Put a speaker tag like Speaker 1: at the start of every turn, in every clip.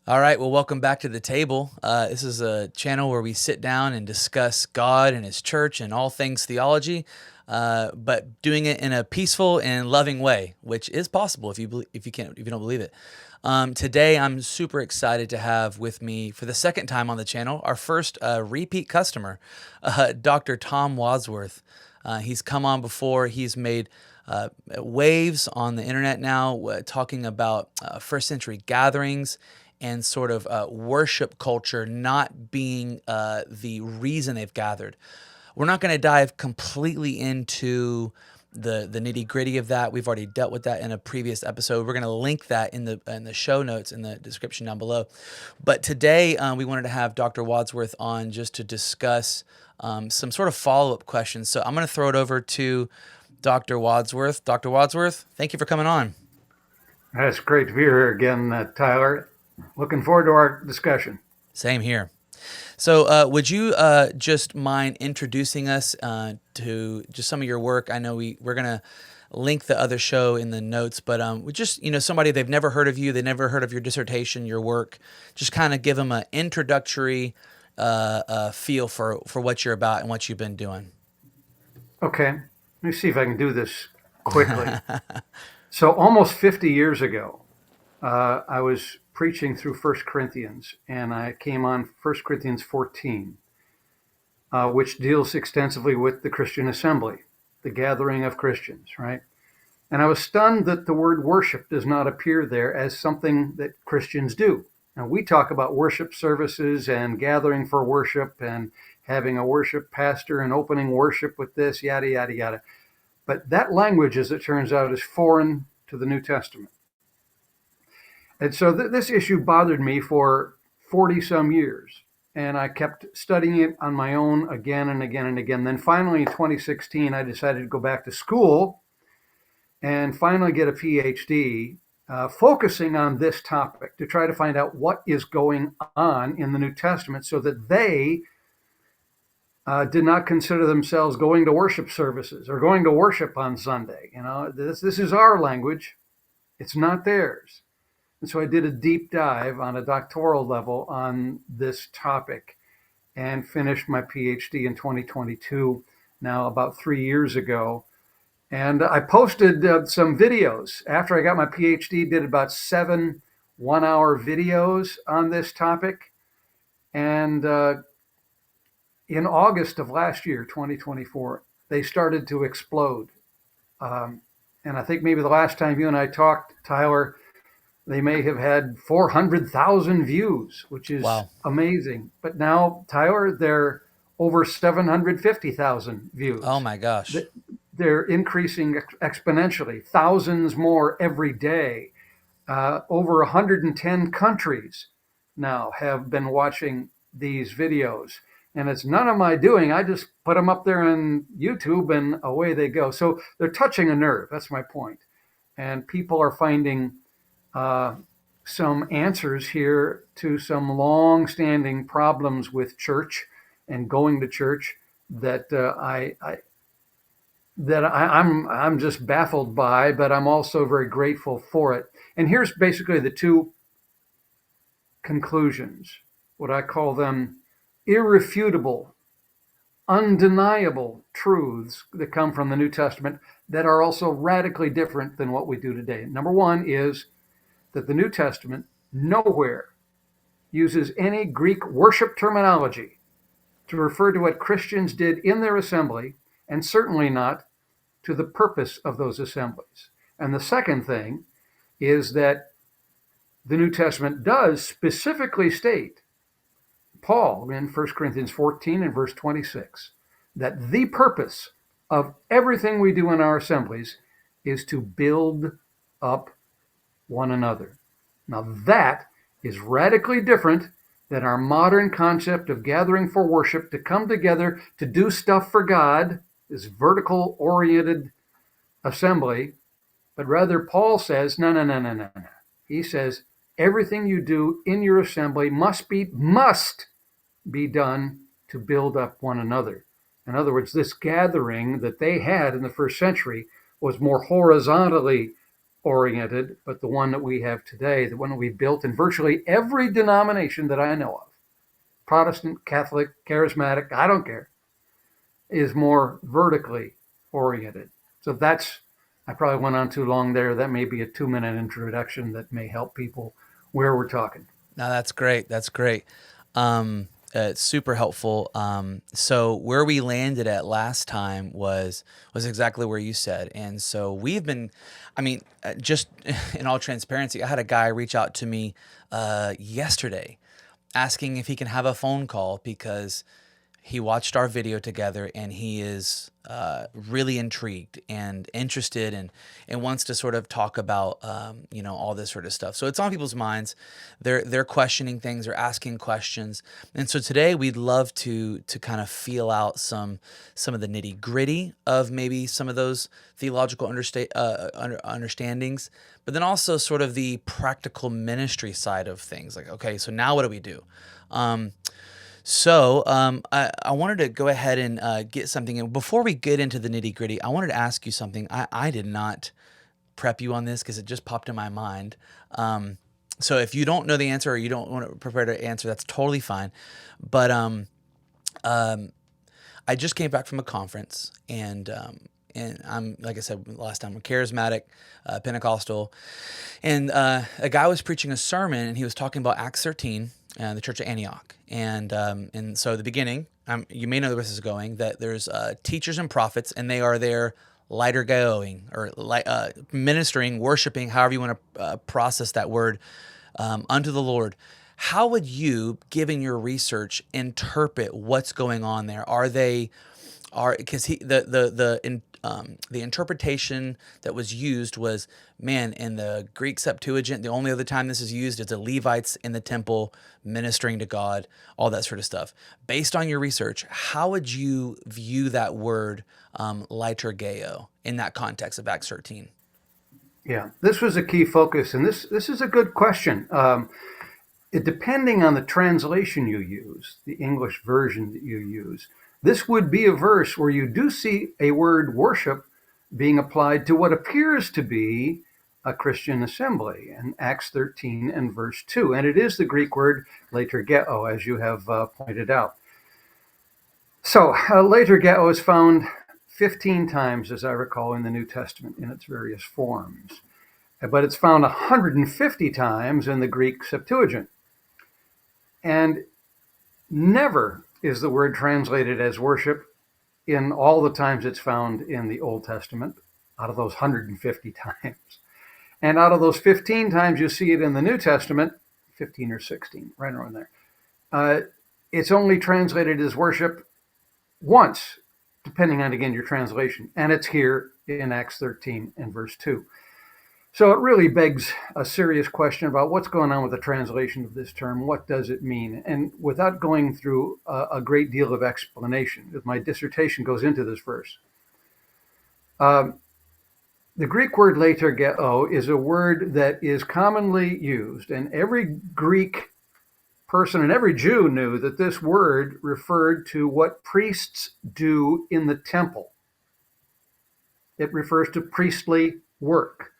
Speaker 1: All right, well, welcome back to the table. This is a channel where we sit down and discuss God and His church and all things theology, but doing it in a peaceful and loving way, which is possible if you don't believe it. Today, I'm super excited to have with me for the second time on the channel our first repeat customer, Dr. Tom Wadsworth. He's come on before. He's made waves on the internet now, talking about first century gatherings and sort of worship culture not being the reason they've gathered. We're not going to dive completely into the nitty gritty of that. We've already dealt with that in a previous episode. We're going to link that in the show notes in the description down below. But today we wanted to have Dr. Wadsworth on just to discuss some sort of follow-up questions. So I'm going to throw it over to Dr. Wadsworth. Dr. Wadsworth, thank you for coming on.
Speaker 2: It's great to be here again, Tyler. Looking forward to our discussion.
Speaker 1: Same here. So, would you just mind introducing us to just some of your work? I know we're gonna link the other show in the notes, but we just somebody they've never heard of you, they never heard of your dissertation, your work. Just kind of give them an introductory feel for what you're about and what you've been doing.
Speaker 2: Okay, let me see if I can do this quickly. So, almost 50 years ago, I was preaching through 1 Corinthians, and I came on 1 Corinthians 14, which deals extensively with the Christian assembly, the gathering of Christians, right? And I was stunned that the word worship does not appear there as something that Christians do. Now, we talk about worship services and gathering for worship and having a worship pastor and opening worship with this, yada, yada, yada. But that language, as it turns out, is foreign to the New Testament. And so this issue bothered me for 40 some years. And I kept studying it on my own again and again and again. Then finally, in 2016, I decided to go back to school and finally get a PhD, focusing on this topic to try to find out what is going on in the New Testament so that they did not consider themselves going to worship services or going to worship on Sunday. This is our language. It's not theirs. And so I did a deep dive on a doctoral level on this topic and finished my PhD in 2022, now about 3 years ago. And I posted some videos after I got my PhD, did about 7 one-hour videos on this topic. And in August of last year, 2024, they started to explode. And I think maybe the last time you and I talked, Tyler, they may have had 400,000 views, which is
Speaker 1: Wow.
Speaker 2: amazing. But now, Tyler, they're over 750,000
Speaker 1: Oh
Speaker 2: views.
Speaker 1: my gosh.
Speaker 2: They're increasing exponentially, thousands more every day. Over 110 countries now have been watching these videos. And it's none of my doing. I just put them up there on YouTube and away they go. So they're touching a nerve. That's my point. And people are finding some answers here to some long-standing problems with church and going to church that I'm just baffled by, but I'm also very grateful for it. And here's basically the two conclusions, what I call them irrefutable, undeniable truths that come from the New Testament that are also radically different than what we do today. Number one is that the New Testament nowhere uses any Greek worship terminology to refer to what Christians did in their assembly, and certainly not to the purpose of those assemblies. And the second thing is that the New Testament does specifically state, Paul in 1 Corinthians 14 and verse 26, that the purpose of everything we do in our assemblies is to build up one another. Now that is radically different than our modern concept of gathering for worship, to come together to do stuff for God, this vertical oriented assembly. But rather, Paul says, no, no, no, no, no, no. He says, everything you do in your assembly must be done to build up one another. In other words, this gathering that they had in the first century was more horizontally oriented, but the one that we have today, the one that we built in virtually every denomination that I know of, Protestant, Catholic, Charismatic, I don't care, is more vertically oriented. So that's, I probably went on too long there. That may be a 2-minute introduction that may help people where we're talking.
Speaker 1: No, that's great. That's great. It's super helpful. So where we landed at last time was exactly where you said, and so we've been. I mean, just in all transparency, I had a guy reach out to me yesterday, asking if he can have a phone call because he watched our video together and he is really intrigued and interested and wants to sort of talk about all this sort of stuff. So it's on people's minds. They're questioning things, they're asking questions, and so today we'd love to kind of feel out some of the nitty gritty of maybe some of those theological understandings, but then also sort of the practical ministry side of things. Like, okay, so now what do we do? I wanted to go ahead and get something. And before we get into the nitty gritty, I wanted to ask you something. I did not prep you on this because it just popped in my mind. So if you don't know the answer or you don't want to prepare to answer, that's totally fine. But I just came back from a conference, and I'm, like I said last time, I'm charismatic, Pentecostal, and a guy was preaching a sermon, and he was talking about Acts 13, the church of Antioch, and so the beginning, you may know where this is going, that there's teachers and prophets, and they are there liturgoing or ministering, worshiping, however you want to process that word, unto the Lord. How would you, given your research, interpret what's going on there? Because the interpretation that was used was, man, in the Greek Septuagint, the only other time this is used is the Levites in the temple ministering to God, all that sort of stuff. Based on your research, how would you view that word liturgeo in that context of Acts 13?
Speaker 2: Yeah, this was a key focus, and this is a good question. Depending on the translation you use, the English version that you use, this would be a verse where you do see a word worship being applied to what appears to be a Christian assembly in Acts 13 and verse 2. And it is the Greek word liturgeo, as you have pointed out. So liturgeo is found 15 times, as I recall, in the New Testament in its various forms. But it's found 150 times in the Greek Septuagint. And never is the word translated as worship in all the times it's found in the Old Testament, out of those 150 times. And out of those 15 times you see it in the New Testament, 15 or 16, right around there, it's only translated as worship once, depending on, again, your translation. And it's here in Acts 13 and verse 2. So it really begs a serious question about what's going on with the translation of this term. What does it mean? And without going through a great deal of explanation, because my dissertation goes into this verse. The Greek word liturgeo is a word that is commonly used, and every Greek person and every Jew knew that this word referred to what priests do in the temple. It refers to priestly work.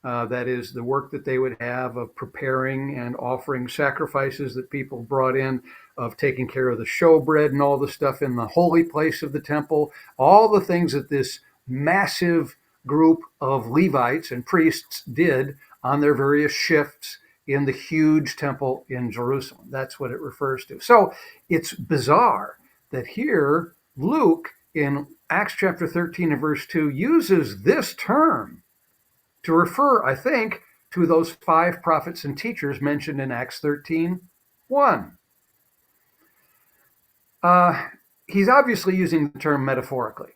Speaker 2: That is the work that they would have of preparing and offering sacrifices that people brought in, of taking care of the showbread and all the stuff in the holy place of the temple, all the things that this massive group of Levites and priests did on their various shifts in the huge temple in Jerusalem. That's what it refers to. So it's bizarre that here Luke in Acts chapter 13 and verse 2 uses this term to refer, I think, to those 5 prophets and teachers mentioned in Acts 13:1. He's obviously using the term metaphorically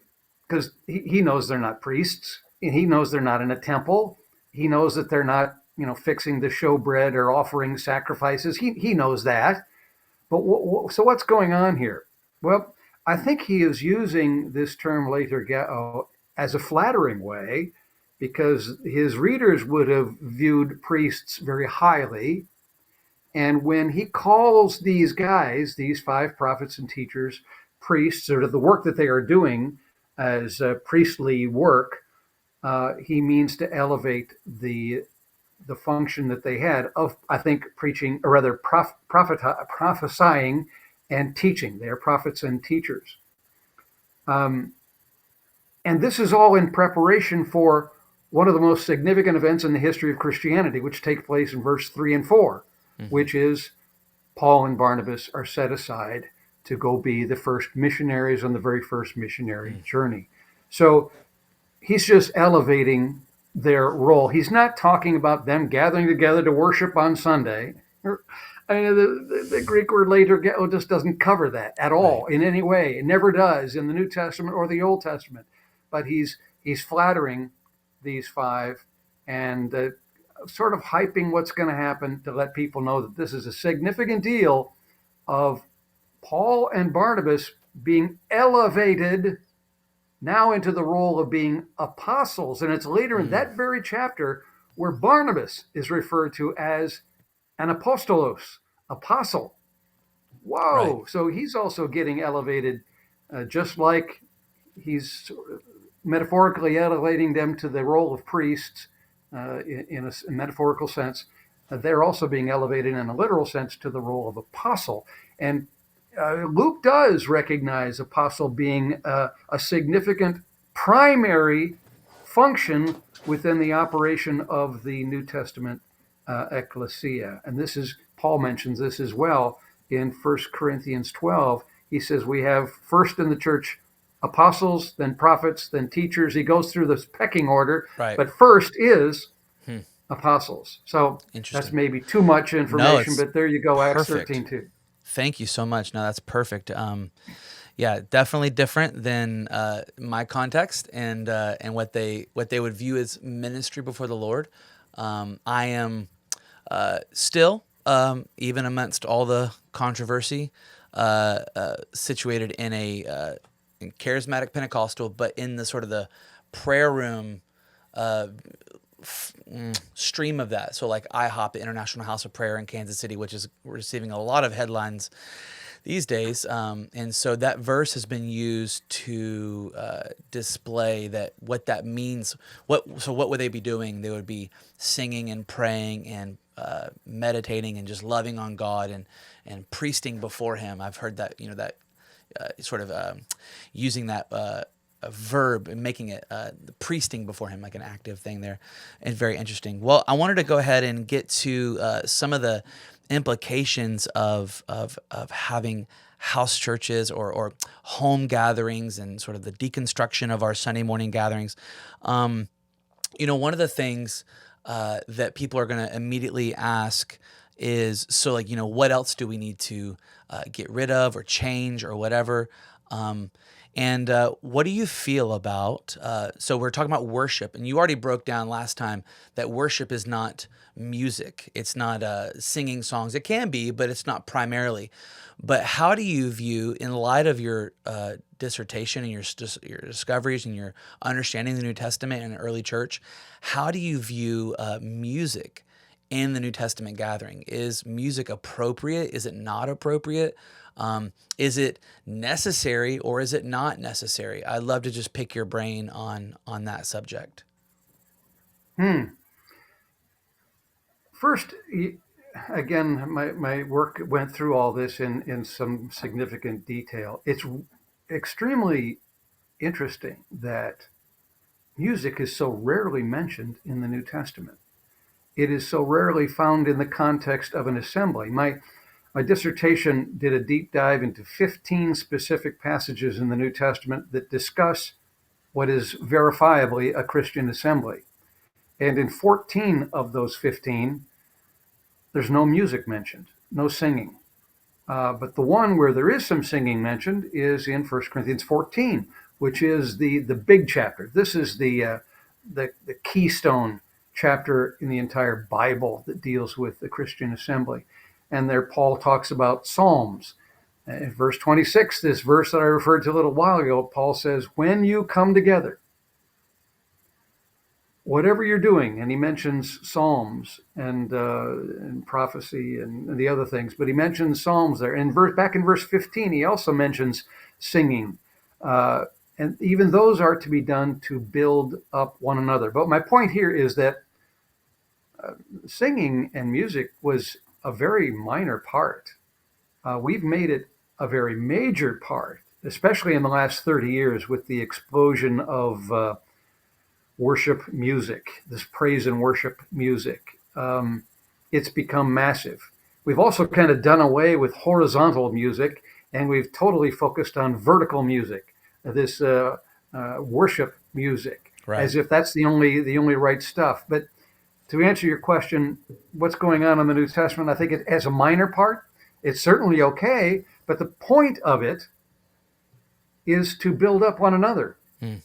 Speaker 2: because he knows they're not priests, and he knows they're not in a temple. He knows that they're not, fixing the showbread or offering sacrifices. He knows that. But so what's going on here? Well, I think he is using this term liturgeo as a flattering way, because his readers would have viewed priests very highly. And when he calls these guys, these 5 prophets and teachers, priests, or the work that they are doing as priestly work, he means to elevate the function that they had of, I think, preaching, or rather prophesying and teaching. They are prophets and teachers. Um, and this is all in preparation for one of the most significant events in the history of Christianity, which take place in verse 3 and 4,
Speaker 1: Hmm.
Speaker 2: which is Paul and Barnabas are set aside to go be the first missionaries on the very first missionary
Speaker 1: Mm.
Speaker 2: journey. So he's just elevating their role. He's not talking about them gathering together to worship on Sunday. I mean, the Greek word later just doesn't cover that at all
Speaker 1: Right.
Speaker 2: in any way. It never does in the New Testament or the Old Testament. But he's flattering these five and sort of hyping what's going to happen to let people know that this is a significant deal of Paul and Barnabas being elevated now into the role of being apostles. And it's later in
Speaker 1: Mm.
Speaker 2: that very chapter where Barnabas is referred to as an apostolos, apostle.
Speaker 1: Right.
Speaker 2: Whoa. So he's also getting elevated, just like he's metaphorically elevating them to the role of priests in a metaphorical sense. They're also being elevated in a literal sense to the role of apostle. And Luke does recognize apostle being a significant primary function within the operation of the New Testament ecclesia. And this is, Paul mentions this as well in 1 Corinthians 12. He says we have first in the church apostles, then prophets, then teachers. He goes through this pecking order,
Speaker 1: Right.
Speaker 2: but first is
Speaker 1: Hmm.
Speaker 2: apostles. So that's
Speaker 1: Interesting.
Speaker 2: maybe too much
Speaker 1: No,
Speaker 2: information,
Speaker 1: it's
Speaker 2: but there you go, Acts
Speaker 1: perfect.
Speaker 2: 13:2.
Speaker 1: Thank you so much. No, that's perfect. Yeah, definitely different than my context and what they would view as ministry before the Lord. I am still, even amongst all the controversy, situated in a in charismatic Pentecostal, but in the sort of the prayer room stream of that. So like IHOP, International House of Prayer in Kansas City, which is receiving a lot of headlines these days. And so that verse has been used to display that what that means. What would they be doing? They would be singing and praying and meditating and just loving on God and priesting before Him. I've heard that that sort of using that. A verb and making it priesting before him, like an active thing there, and very interesting. Well, I wanted to go ahead and get to some of the implications of having house churches or home gatherings and sort of the deconstruction of our Sunday morning gatherings. One of the things that people are going to immediately ask is, so like, what else do we need to get rid of or change or whatever? And what do you feel about? So we're talking about worship, and you already broke down last time that worship is not music. It's not singing songs. It can be, but it's not primarily. But how do you view, in light of your dissertation and your discoveries and your understanding of the New Testament and the early church, how do you view music in the New Testament gathering? Is music appropriate? Is it not appropriate? Is it necessary or is it not necessary? I'd love to just pick your brain on that subject.
Speaker 2: Hmm. First, again, my work went through all this in some significant detail. It's extremely interesting that music is so rarely mentioned in the New Testament. It is so rarely found in the context of an assembly. My dissertation did a deep dive into 15 specific passages in the New Testament that discuss what is verifiably a Christian assembly. And in 14 of those 15, there's no music mentioned, no singing. But the one where there is some singing mentioned is in 1 Corinthians 14, which is the big chapter. This is the keystone chapter in the entire Bible that deals with the Christian assembly. And there Paul talks about Psalms. In verse 26, this verse that I referred to a little while ago, Paul says, when you come together, whatever you're doing, and he mentions Psalms and prophecy and the other things, but he mentions Psalms there. And back in verse 15, he also mentions singing. And even those are to be done to build up one another. But my point here is that singing and music was a very minor part. We've made it a very major part, especially in the last 30 years with the explosion of worship music, this praise and worship music. It's become massive. We've also kind of done away with horizontal music, and we've totally focused on vertical music, this worship music,
Speaker 1: Right.
Speaker 2: as if that's the only right stuff. But to answer your question, what's going on in the New Testament? I think it as a minor part, it's certainly okay, but the point of it is to build up one another.
Speaker 1: Mm.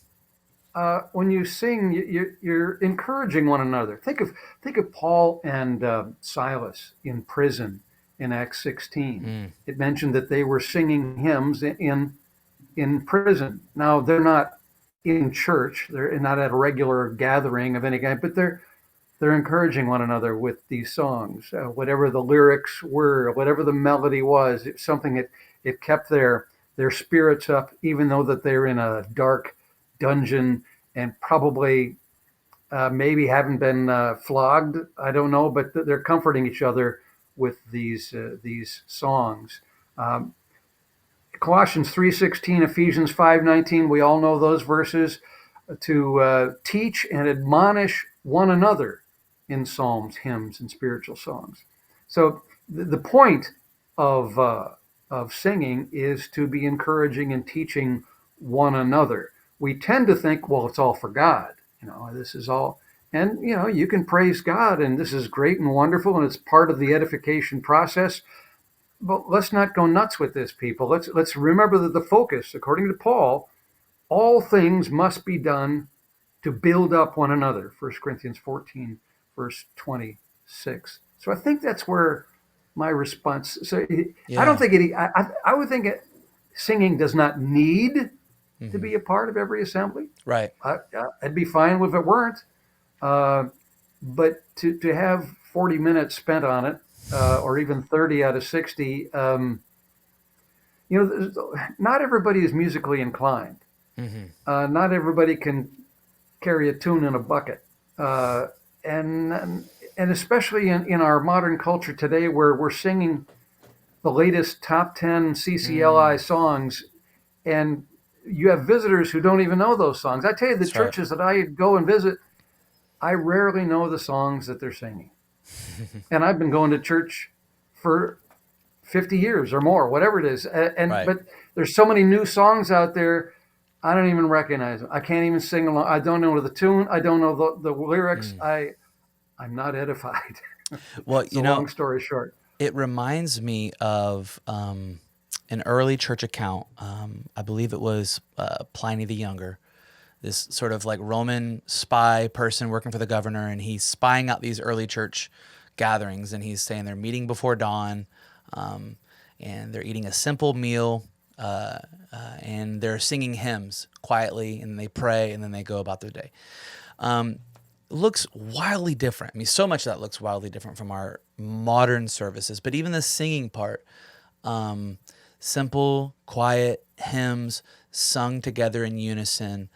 Speaker 2: When you sing, you're encouraging one another. Think of Paul and Silas in prison in Acts 16.
Speaker 1: Mm.
Speaker 2: It mentioned that they were singing hymns in prison. Now they're not in church; they're not at a regular gathering of any kind, but they're encouraging one another with these songs. Whatever the lyrics were, whatever the melody was, it's something that it kept their spirits up, even though that they're in a dark dungeon and probably maybe haven't been flogged. I don't know, but they're comforting each other with these songs. Um, Colossians 3:16, Ephesians 5:19. We all know those verses to teach and admonish one another in psalms, hymns, and spiritual songs. So the point of singing is to be encouraging and teaching one another. We tend to think, well, it's all for God. This is all, and you can praise God, and this is great and wonderful, and it's part of the edification process. But let's not go nuts with this, people. Let's remember that the focus, according to Paul, all things must be done to build up one another. 1 Corinthians 14, verse 26. So I think that's where my response. So I don't
Speaker 1: Yeah.
Speaker 2: think it. I would think singing does not need to
Speaker 1: Hmm.
Speaker 2: be a part of every assembly.
Speaker 1: Right.
Speaker 2: I'd be fine if it weren't. Uh, but to have 40 minutes spent on it, or even 30 out of 60, not everybody is musically inclined.
Speaker 1: Hmm.
Speaker 2: Not everybody can carry a tune in a bucket. Uh, and especially in our modern culture today, where we're singing the latest top 10 CCLI
Speaker 1: Mm.
Speaker 2: songs, and you have visitors who don't even know those songs. I tell you, the
Speaker 1: That's right.
Speaker 2: churches that I go and visit, I rarely know the songs that they're singing. And I've been going to church for 50 years or more, whatever it is.
Speaker 1: Right.
Speaker 2: But there's so many new songs out there, I don't even recognize them. I can't even sing along. I don't know the tune. I don't know the lyrics.
Speaker 1: Mm.
Speaker 2: I'm not edified.
Speaker 1: Well,
Speaker 2: It's a long story short.
Speaker 1: it reminds me of an early church account. I believe it was Pliny the Younger, this sort of like Roman spy person working for the governor, and he's spying out these early church gatherings, and he's saying they're meeting before dawn, um, and they're eating a simple meal, and they're singing hymns quietly, and they pray, and then they go about their day. Looks wildly different. I mean, so much of that looks wildly different from our modern services. But even the singing part, simple, quiet hymns sung together in unison.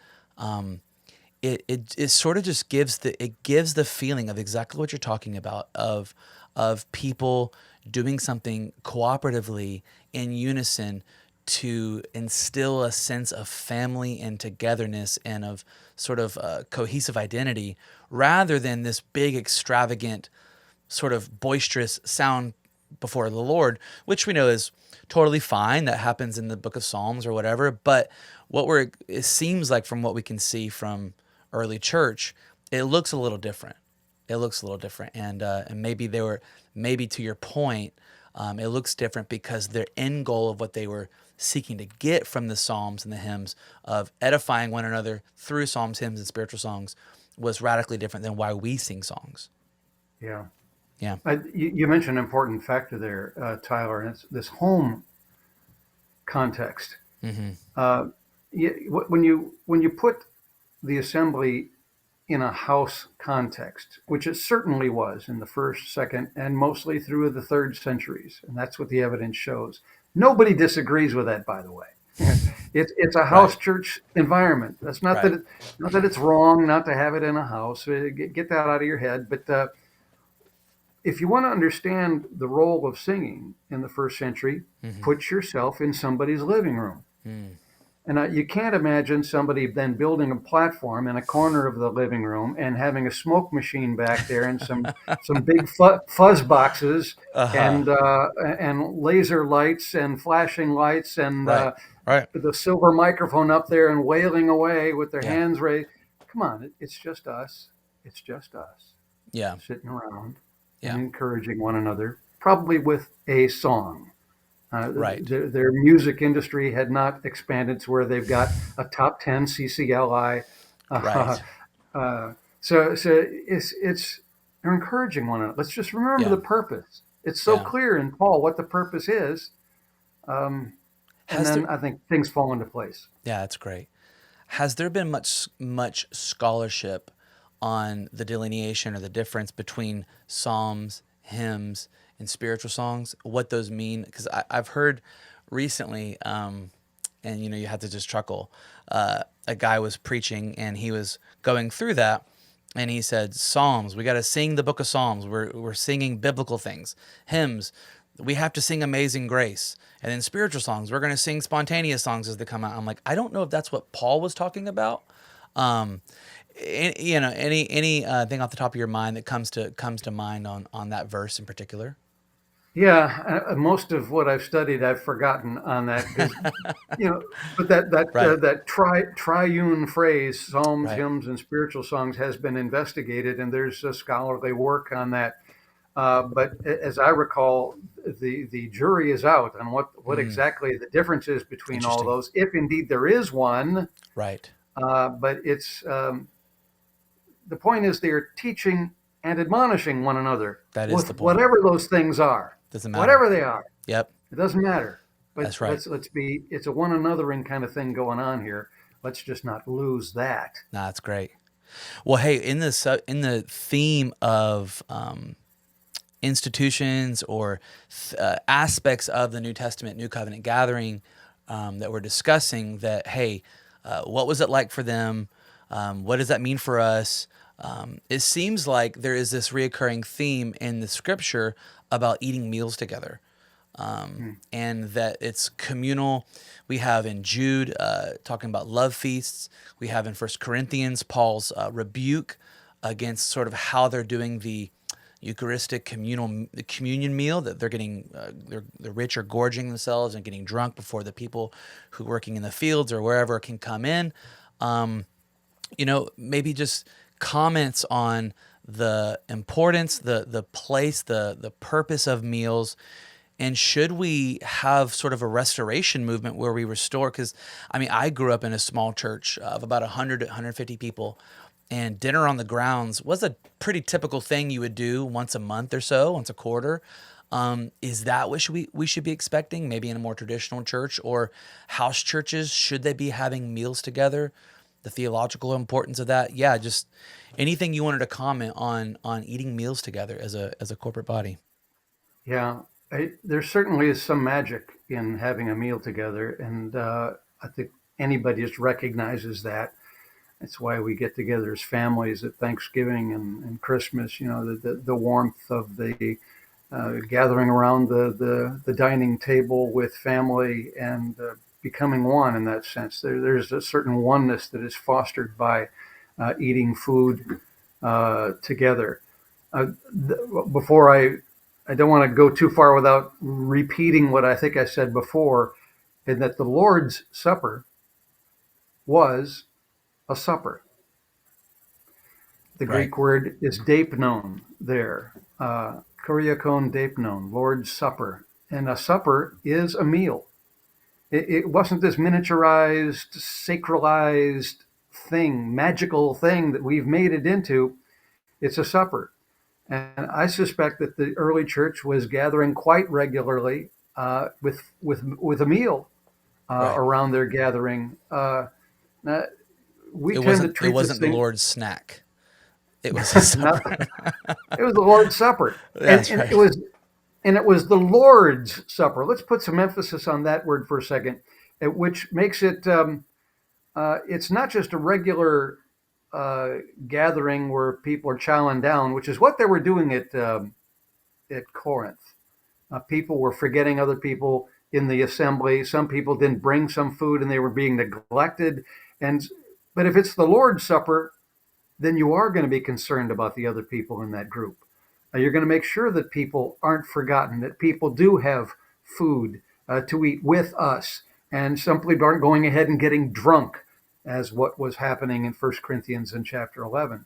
Speaker 1: It sort of just gives the feeling of exactly what you're talking about of people doing something cooperatively in unison to instill a sense of family and togetherness and of sort of cohesive identity rather than this big extravagant sort of boisterous sound before the Lord, which we know is totally fine. That happens in the book of Psalms or whatever. But it seems like from what we can see from early church, it looks a little different. It looks a little different, and maybe to your point, it looks different because their end goal of what they were seeking to get from the Psalms and the hymns of edifying one another through Psalms, hymns, and spiritual songs was radically different than why we sing songs.
Speaker 2: Yeah.
Speaker 1: Yeah.
Speaker 2: You mentioned an important factor there, Tyler, and it's this home context.
Speaker 1: Mm-hmm.
Speaker 2: Uh, when you put the assembly in a house context, which it certainly was in the first, second, and mostly through the third centuries, and that's what the evidence shows. Nobody disagrees with that, by the way. It's a
Speaker 1: Right.
Speaker 2: house church environment. That's
Speaker 1: Right.
Speaker 2: not that it's wrong not to have it in a house. Get that out of your head. But if you want to understand the role of singing in the first century,
Speaker 1: Hmm.
Speaker 2: put yourself in somebody's living room.
Speaker 1: Mm.
Speaker 2: And you can't imagine somebody then building a platform in a corner of the living room and having a smoke machine back there and some big fuzz boxes
Speaker 1: Uh-huh.
Speaker 2: and laser lights and flashing lights and
Speaker 1: Right. Right.
Speaker 2: the silver microphone up there and wailing away with their
Speaker 1: Yeah.
Speaker 2: hands raised. Come on, it's just us. It's just us
Speaker 1: Yeah.
Speaker 2: sitting around and
Speaker 1: Yeah.
Speaker 2: encouraging one another, probably with a song.
Speaker 1: Right.
Speaker 2: Their music industry had not expanded to where they've got a top 10 CCLI. Uh,
Speaker 1: Right.
Speaker 2: so it's they're encouraging one another. Let's just remember
Speaker 1: Yeah.
Speaker 2: the purpose. It's so
Speaker 1: Yeah.
Speaker 2: clear in Paul what the purpose is, um, and
Speaker 1: Has there
Speaker 2: then I think things fall into place.
Speaker 1: Yeah, that's great. Has there been much scholarship on the delineation or the difference between psalms, hymns, and spiritual songs? What those mean? Because I've heard recently, and you have to just chuckle. A guy was preaching and he was going through that, and he said, "Psalms, we got to sing the book of Psalms. We're singing biblical things. Hymns, we have to sing Amazing Grace." And then spiritual songs, we're going to sing spontaneous songs as they come out. I'm like, I don't know if that's what Paul was talking about. Um, any thing off the top of your mind that comes to mind on that verse in particular?
Speaker 2: Yeah, most of what I've studied, I've forgotten on that because but
Speaker 1: Right,
Speaker 2: that triune phrase, psalms,
Speaker 1: right.
Speaker 2: hymns, and spiritual songs, has been investigated, and there's a scholarly work on that. But as I recall, the jury is out on what
Speaker 1: Mm,
Speaker 2: exactly the difference is between all
Speaker 1: interesting.
Speaker 2: those, if indeed there is one.
Speaker 1: Right.
Speaker 2: But it's the point is they are teaching and admonishing one another
Speaker 1: That is
Speaker 2: with
Speaker 1: the point.
Speaker 2: whatever those things are,
Speaker 1: Doesn't matter.
Speaker 2: whatever they are.
Speaker 1: Yep,
Speaker 2: It doesn't matter. But
Speaker 1: that's right.
Speaker 2: let's be. It's a one anothering kind of thing going on here. Let's just not lose that.
Speaker 1: Nah, that's great. Well, hey, in the theme of institutions or aspects of the New Testament, New Covenant gathering that we're discussing, that hey, what was it like for them? What does that mean for us? It seems like there is this reoccurring theme in the Scripture about eating meals together,
Speaker 2: Hmm.
Speaker 1: and that it's communal. We have in Jude talking about love feasts. We have in First Corinthians Paul's rebuke against sort of how they're doing the Eucharistic the communion meal, that they're getting the rich are gorging themselves and getting drunk before the people who working in the fields or wherever can come in. Maybe just comments on the importance, the place, the purpose of meals, and should we have sort of a restoration movement where we restore? Because I mean, I grew up in a small church of about 100 to 150 people, and dinner on the grounds was a pretty typical thing you would do once a month or so, once a quarter. Is that what we should be expecting? Maybe in a more traditional church or house churches, should they be having meals together? The theological importance of that. Yeah, just anything you wanted to comment on eating meals together as a corporate body.
Speaker 2: Yeah, there certainly is some magic in having a meal together, and I think anybody just recognizes that. That's why we get together as families at Thanksgiving and Christmas. The warmth of the gathering around the dining table with family and becoming one in that sense. There's a certain oneness that is fostered by eating food together. Uh, Before I don't want to go too far without repeating what I think I said before, in that the Lord's Supper was a supper. The
Speaker 1: Right.
Speaker 2: Greek word is dapnon there, kuriakon dapnon, Lord's Supper. And a supper is a meal. It wasn't this miniaturized, sacralized thing, magical thing that we've made it into. It's a supper. And I suspect that the early church was gathering quite regularly with a meal
Speaker 1: Right.
Speaker 2: around their gathering. Uh, we
Speaker 1: It
Speaker 2: tend to
Speaker 1: wasn't it
Speaker 2: treat this
Speaker 1: wasn't the
Speaker 2: thing
Speaker 1: Lord's snack. It was a
Speaker 2: not.
Speaker 1: supper.
Speaker 2: It was the Lord's Supper, and
Speaker 1: That's
Speaker 2: and
Speaker 1: right.
Speaker 2: it was the Lord's Supper. Let's put some emphasis on that word for a second. which makes it it's not just a regular uh, gathering where people are chowing down, which is what they were doing at Corinth. People were forgetting other people in the assembly. Some people didn't bring some food and they were being neglected. And but if it's the Lord's Supper, then you are going to be concerned about the other people in that group. You're going to make sure that people aren't forgotten, that people do have food to eat with us, and simply aren't going ahead and getting drunk, as what was happening in 1 Corinthians in chapter 11.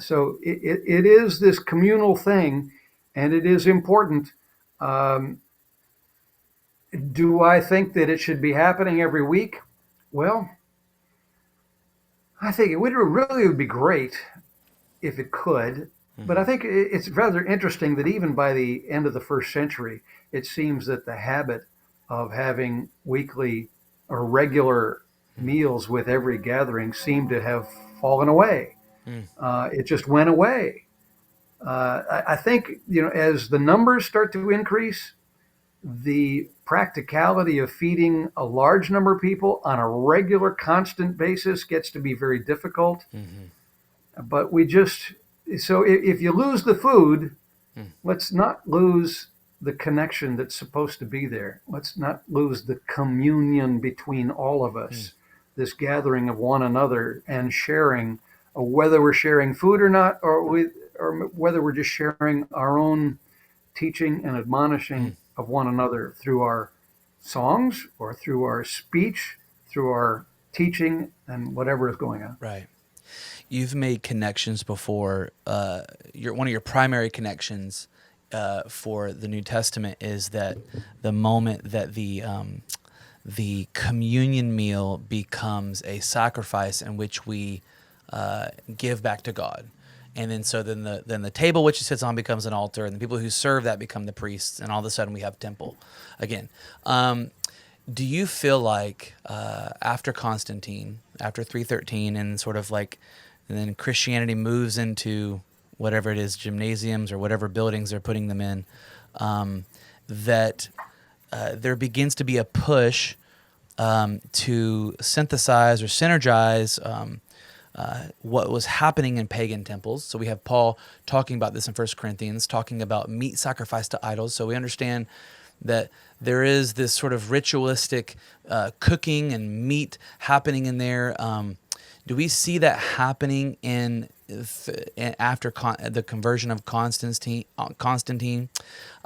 Speaker 2: So it is this communal thing, and it is important. Um, do I think that it should be happening every week? Well, I think it would really would be great if it could. But I
Speaker 1: Hmm.
Speaker 2: think it's rather interesting that even by the end of the first century, it seems that the habit of having weekly or regular meals with every gathering seemed to have fallen away.
Speaker 1: Mm.
Speaker 2: It just went away. I think as the numbers start to increase, the practicality of feeding a large number of people on a regular, constant basis gets to be very difficult.
Speaker 1: Hmm.
Speaker 2: But we just so if you lose the food,
Speaker 1: Mm.
Speaker 2: let's not lose the connection that's supposed to be there. Let's not lose the communion between all of
Speaker 1: Mm.
Speaker 2: us, this gathering of one another and sharing, whether we're sharing food or not, or whether we're just sharing our own teaching and
Speaker 1: Mm.
Speaker 2: admonishing of one another through our songs or through our speech, through our teaching, and whatever is going on.
Speaker 1: Right. You've made connections before. One of your primary connections for the New Testament is that the moment that the communion meal becomes a sacrifice in which we give back to God. And then then the table which it sits on becomes an altar, and the people who serve that become the priests, and all of a sudden we have temple again. Do you feel like after Constantine, after 313, and sort of like, and then Christianity moves into whatever it is, gymnasiums or whatever buildings they're putting them in, that there begins to be a push to synthesize or synergize what was happening in pagan temples. So we have Paul talking about this in 1 Corinthians, talking about meat sacrificed to idols. So we understand that there is this sort of ritualistic cooking and meat happening in there. Do we see that happening after the conversion of Constantine,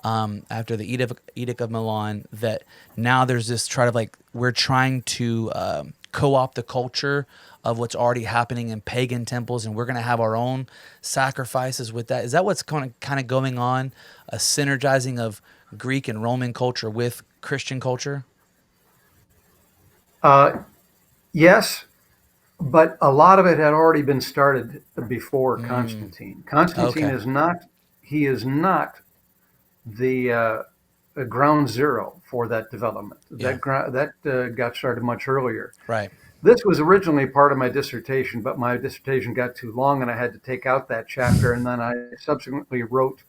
Speaker 1: after the Edict of Milan? That now there's this try to like we're trying to co-opt the culture of what's already happening in pagan temples, and we're going to have our own sacrifices with that. Is that what's kind of going on? A synergizing of Greek and Roman culture with Christian culture?
Speaker 2: Uh, yes, but a lot of it had already been started before
Speaker 1: Mm,
Speaker 2: Constantine. Constantine
Speaker 1: okay.
Speaker 2: is not, he is not the ground zero for that development.
Speaker 1: Yeah.
Speaker 2: That got started much earlier.
Speaker 1: Right.
Speaker 2: This was originally part of my dissertation, but my dissertation got too long and I had to take out that chapter. And then I subsequently wrote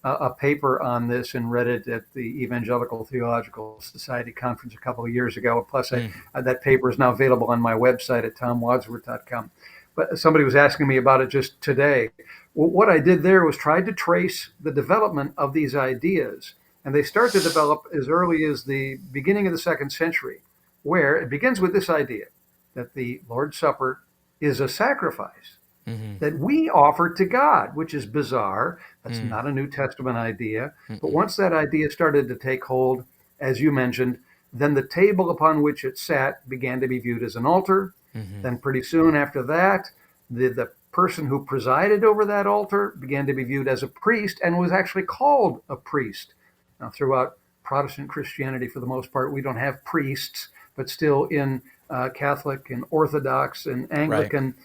Speaker 2: a paper on this and read it at the Evangelical Theological Society conference a couple of years ago. Plus,
Speaker 1: Mm,
Speaker 2: that paper is now available on my website at tomwadsworth.com. But somebody was asking me about it just today. Well, what I did there was tried to trace the development of these ideas. And they start to develop as early as the beginning of the second century, where it begins with this idea that the Lord's Supper is a sacrifice
Speaker 1: mm-hmm,
Speaker 2: that we offer to God, which is bizarre. That's
Speaker 1: mm,
Speaker 2: not a New Testament idea. But
Speaker 1: mm-mm,
Speaker 2: once that idea started to take hold, as you mentioned, then the table upon which it sat began to be viewed as an altar.
Speaker 1: mm-hmm,
Speaker 2: Then, pretty soon after that, the person who presided over that altar began to be viewed as a priest and was actually called a priest. Now, throughout Protestant Christianity, for the most part, we don't have priests, but still in Catholic and Orthodox and
Speaker 1: right.
Speaker 2: Anglican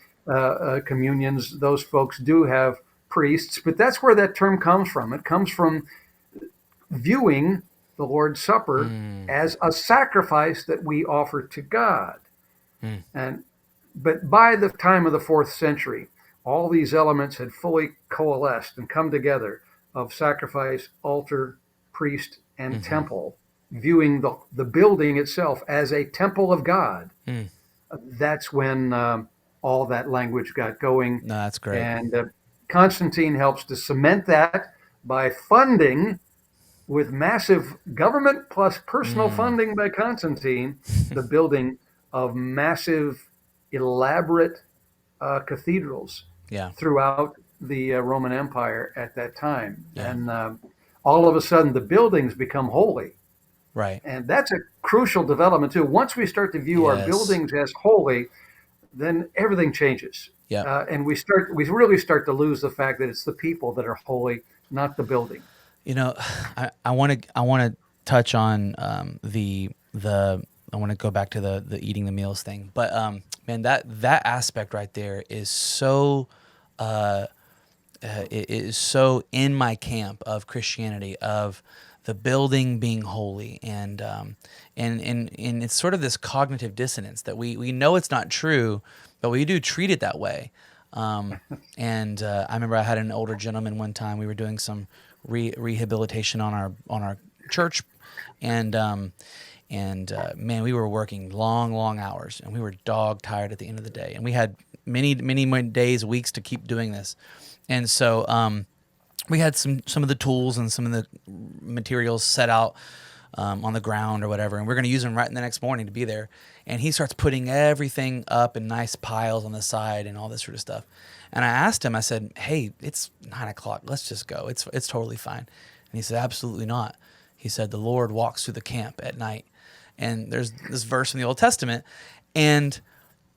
Speaker 2: communions, those folks do have priests. But that's where that term comes from. It comes from viewing the Lord's Supper
Speaker 1: Mm,
Speaker 2: as a sacrifice that we offer to God.
Speaker 1: mm,
Speaker 2: And but by the time of the fourth century, all these elements had fully coalesced and come together of sacrifice, altar, priest, and
Speaker 1: mm-hmm,
Speaker 2: temple. viewing the building itself as a temple of God,
Speaker 1: Mm.
Speaker 2: that's when all that language got going.
Speaker 1: No, that's great.
Speaker 2: And Constantine helps to cement that by funding, with massive government plus personal
Speaker 1: Mm.
Speaker 2: funding by Constantine, the building of massive, elaborate cathedrals
Speaker 1: Yeah.
Speaker 2: throughout the Roman Empire at that time.
Speaker 1: Yeah.
Speaker 2: And all of a sudden, the buildings become holy.
Speaker 1: Right.
Speaker 2: And that's a crucial development, too. Once we start to view our
Speaker 1: Yes.
Speaker 2: buildings as holy, then everything changes.
Speaker 1: Yep.
Speaker 2: And we really start to lose the fact that it's the people that are holy, not the building.
Speaker 1: You know, I want to touch on the I want to go back to the eating the meals thing, but man, that aspect right there is so it is so in my camp of Christianity, of the building being holy, and it's sort of this cognitive dissonance that we know it's not true, but we do treat it that way. And I remember I had an older gentleman one time. We were doing some rehabilitation on our church, and man, we were working long hours, and we were dog tired at the end of the day, and we had many more days, weeks to keep doing this, and so we had some of the tools and some of the materials set out on the ground or whatever, and we're going to use them right in the next morning to be there. And he starts putting everything up in nice piles on the side and all this sort of stuff. And I asked him, I said, "Hey, it's 9 o'clock. Let's just go. It's totally fine." And he said, "Absolutely not." He said, "The Lord walks through the camp at night." And there's this verse in the Old Testament, and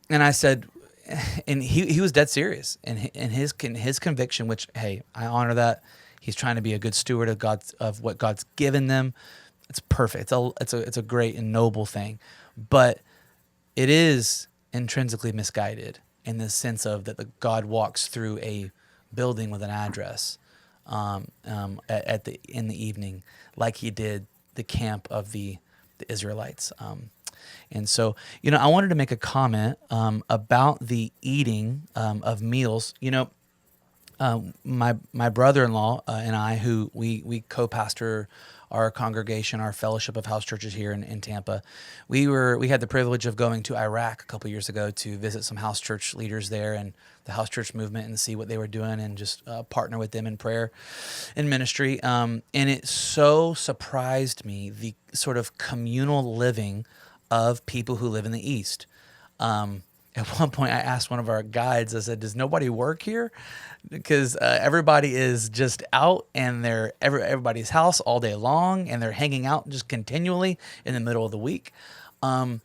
Speaker 1: I said, and he was dead serious, and his conviction, which, hey, I honor that. He's trying to be a good steward of what God's given them. It's perfect. It's a great and noble thing, but it is intrinsically misguided in the sense of that the God walks through a building with an address at the in the evening, like he did the camp of the Israelites. And so, I wanted to make a comment about the eating of meals. My brother-in-law and I, who we co-pastor our congregation, our fellowship of house churches here in Tampa, we had the privilege of going to Iraq a couple years ago to visit some house church leaders there and the house church movement, and see what they were doing, and just partner with them in prayer and ministry. And it so surprised me, the sort of communal living of people who live in the East. At one point, I asked one of our guides, I said, "Does nobody work here?" Because everybody is just out, and they're everybody's house all day long, and they're hanging out just continually in the middle of the week. But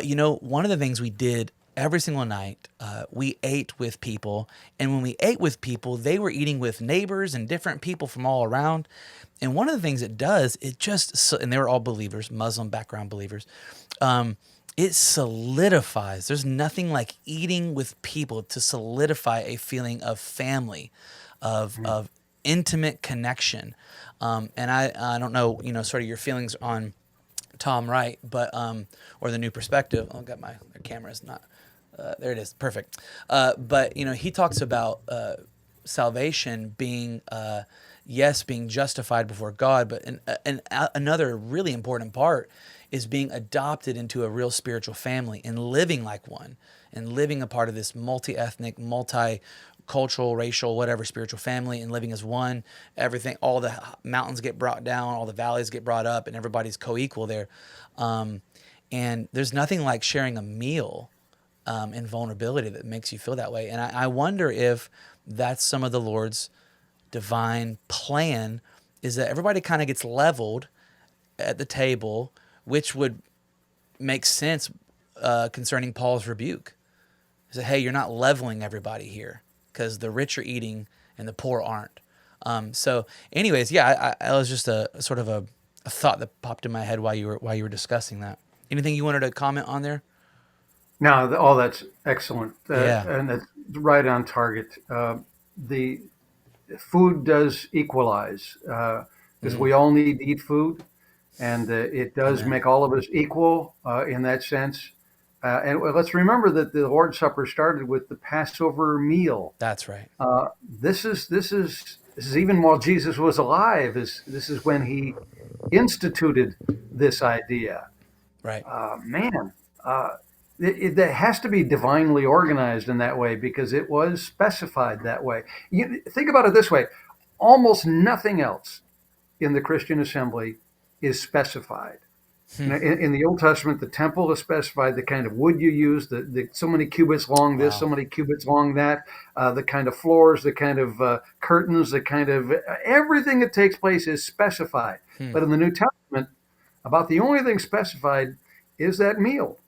Speaker 1: one of the things we did every single night, we ate with people, and when we ate with people, they were eating with neighbors and different people from all around. And one of the things it does, and they were all believers, Muslim background believers. It solidifies. There's nothing like eating with people to solidify a feeling of family, of intimate connection. And I don't know, sort of your feelings on Tom Wright, but or the New Perspective. Oh, got my camera's not. There it is. Perfect. But he talks about salvation being yes, being justified before God, but another really important part is being adopted into a real spiritual family and living like one, and living a part of this multi-ethnic, multi-cultural, racial, whatever spiritual family, and living as one. Everything, all the mountains get brought down, all the valleys get brought up, and everybody's co-equal there. And there's nothing like sharing a meal in vulnerability that makes you feel that way. And I wonder if that's some of the Lord's divine plan, is that everybody kind of gets leveled at the table, which would make sense concerning Paul's rebuke. He said, "Hey, you're not leveling everybody here, because the rich are eating and the poor aren't." So, anyways, yeah, I was just a sort of a thought that popped in my head while you were discussing that. Anything you wanted to comment on there?
Speaker 2: Now, all that's excellent,
Speaker 1: Yeah.
Speaker 2: and that's right on target. The food does equalize, because
Speaker 1: Mm.
Speaker 2: we all need to eat food, and it does
Speaker 1: Amen.
Speaker 2: make all of us equal in that sense. And let's remember that the Lord's Supper started with the Passover meal.
Speaker 1: That's right.
Speaker 2: This is even while Jesus was alive. This is when he instituted this idea.
Speaker 1: Right.
Speaker 2: Man, uh, it has to be divinely organized in that way because it was specified that way. You think about it this way: almost nothing else in the Christian assembly is specified.
Speaker 1: Hmm.
Speaker 2: In the Old Testament, the temple is specified, the kind of wood you use, the so many cubits long this, so
Speaker 1: Wow.
Speaker 2: many cubits long that, the kind of floors, the kind of curtains, the kind of everything that takes place is specified.
Speaker 1: Hmm.
Speaker 2: But in the New Testament, about the only thing specified is that meal.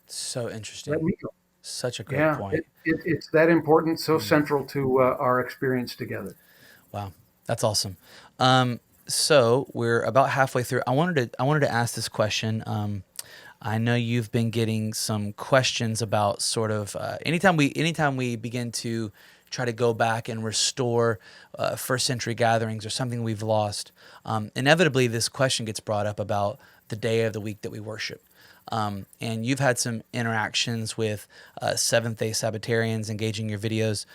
Speaker 1: So
Speaker 2: That
Speaker 1: interesting.
Speaker 2: meal.
Speaker 1: Such a great
Speaker 2: Yeah,
Speaker 1: point.
Speaker 2: it's that important, so
Speaker 1: Hmm.
Speaker 2: central to our experience together.
Speaker 1: Wow, that's awesome. So we're about halfway through. I wanted to ask this question. I know you've been getting some questions about sort of anytime we begin to try to go back and restore first century gatherings or something we've lost. Inevitably, this question gets brought up about the day of the week that we worship. And you've had some interactions with Seventh Day Sabbatarians engaging your videos.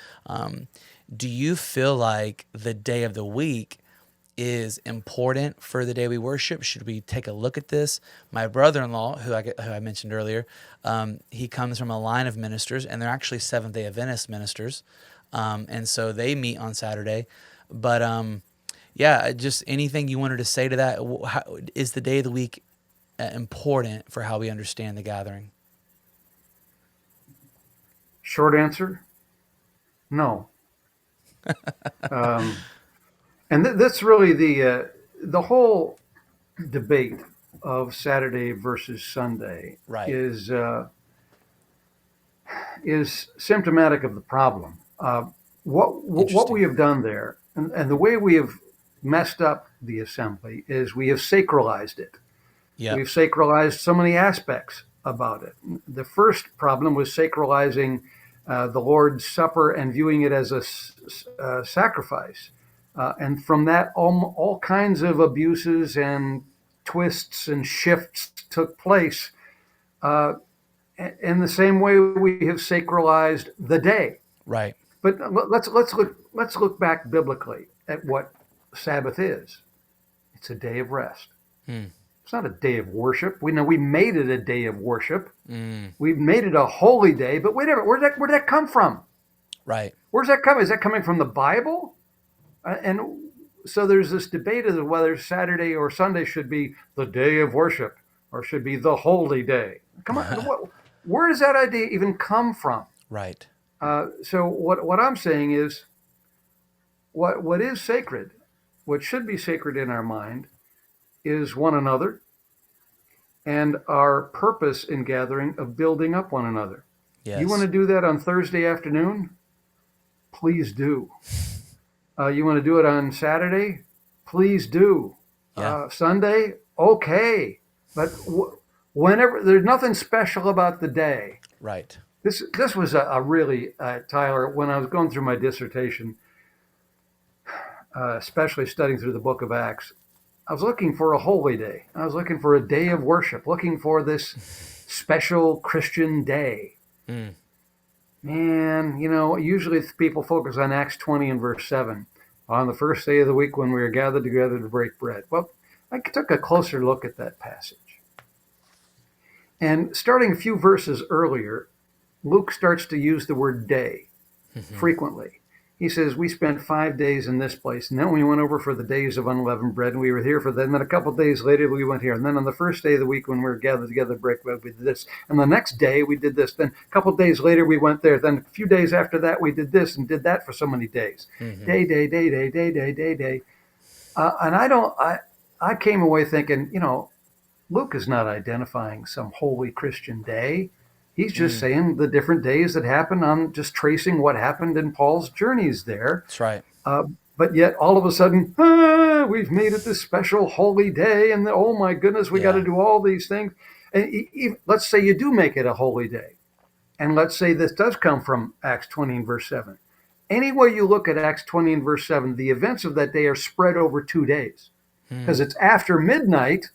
Speaker 1: Do you feel like the day of the week is important for the day we worship? Should we take a look at this? My brother-in-law, who I mentioned earlier, he comes from a line of ministers, and they're actually Seventh Day Adventist ministers, and so they meet on Saturday. But yeah, just anything you wanted to say to that? How, is the day of the week important for how we understand the gathering?
Speaker 2: Short answer: no. Um, and that's really the whole debate of Saturday versus Sunday
Speaker 1: Right.
Speaker 2: is symptomatic of the problem. What we
Speaker 1: Interesting.
Speaker 2: have done there, and the way we have messed up the assembly is we have sacralized it.
Speaker 1: Yep.
Speaker 2: We've sacralized so many aspects about it. The first problem was sacralizing the Lord's Supper and viewing it as a sacrifice. And from that, all kinds of abuses and twists and shifts took place. Uh, in the same way, we have sacralized the day.
Speaker 1: Right.
Speaker 2: But let's look back biblically at what Sabbath is. It's a day of rest.
Speaker 1: Hmm.
Speaker 2: It's not a day of worship. We know we made it a day of worship.
Speaker 1: Mm.
Speaker 2: We made it a holy day. But wait a minute, where'd that come from?
Speaker 1: Right.
Speaker 2: Where's that coming? Is that coming from the Bible? And so there's this debate of whether Saturday or Sunday should be the day of worship or should be the holy day. Come on, where does that idea even come from?
Speaker 1: Right.
Speaker 2: So what I'm saying is what is sacred, what should be sacred in our mind, is one another and our purpose in gathering of building up one another. You want
Speaker 1: Yes.
Speaker 2: to do that on Thursday afternoon? Please do. You want to do it on Saturday? Please do.
Speaker 1: Yeah.
Speaker 2: Sunday? Okay. But whenever, there's nothing special about the day.
Speaker 1: Right.
Speaker 2: This was a really, Tyler, when I was going through my dissertation, especially studying through the book of Acts, I was looking for a holy day. I was looking for a day of worship, looking for this special Christian day.
Speaker 1: Mm.
Speaker 2: Man, usually people focus on Acts 20 and verse 7. On the first day of the week when we are gathered together to break bread. Well, I took a closer look at that passage. And starting a few verses earlier, Luke starts to use the word day
Speaker 1: Hmm.
Speaker 2: frequently. He says, we spent 5 days in this place, and then we went over for the days of unleavened bread, and we were here for that. And then a couple of days later, we went here. And then on the first day of the week, when we were gathered together to break bread, we did this. And the next day, we did this. Then a couple of days later, we went there. Then a few days after that, we did this and did that for so many days.
Speaker 1: Hmm.
Speaker 2: Day, day, day, day, day, day, day, day. And I came away thinking, Luke is not identifying some holy Christian day. He's just
Speaker 1: Mm.
Speaker 2: saying the different days that happen on just tracing what happened in Paul's journeys there.
Speaker 1: That's right.
Speaker 2: Uh, but yet, all of a sudden, we've made it this special holy day, and oh my goodness, we got to
Speaker 1: Yeah.
Speaker 2: do all these things. And let's say you do make it a holy day, and let's say this does come from Acts 20 and verse 7. Any way you look at Acts 20 and verse 7, the events of that day are spread over 2 days
Speaker 1: Hmm.
Speaker 2: because it's after midnight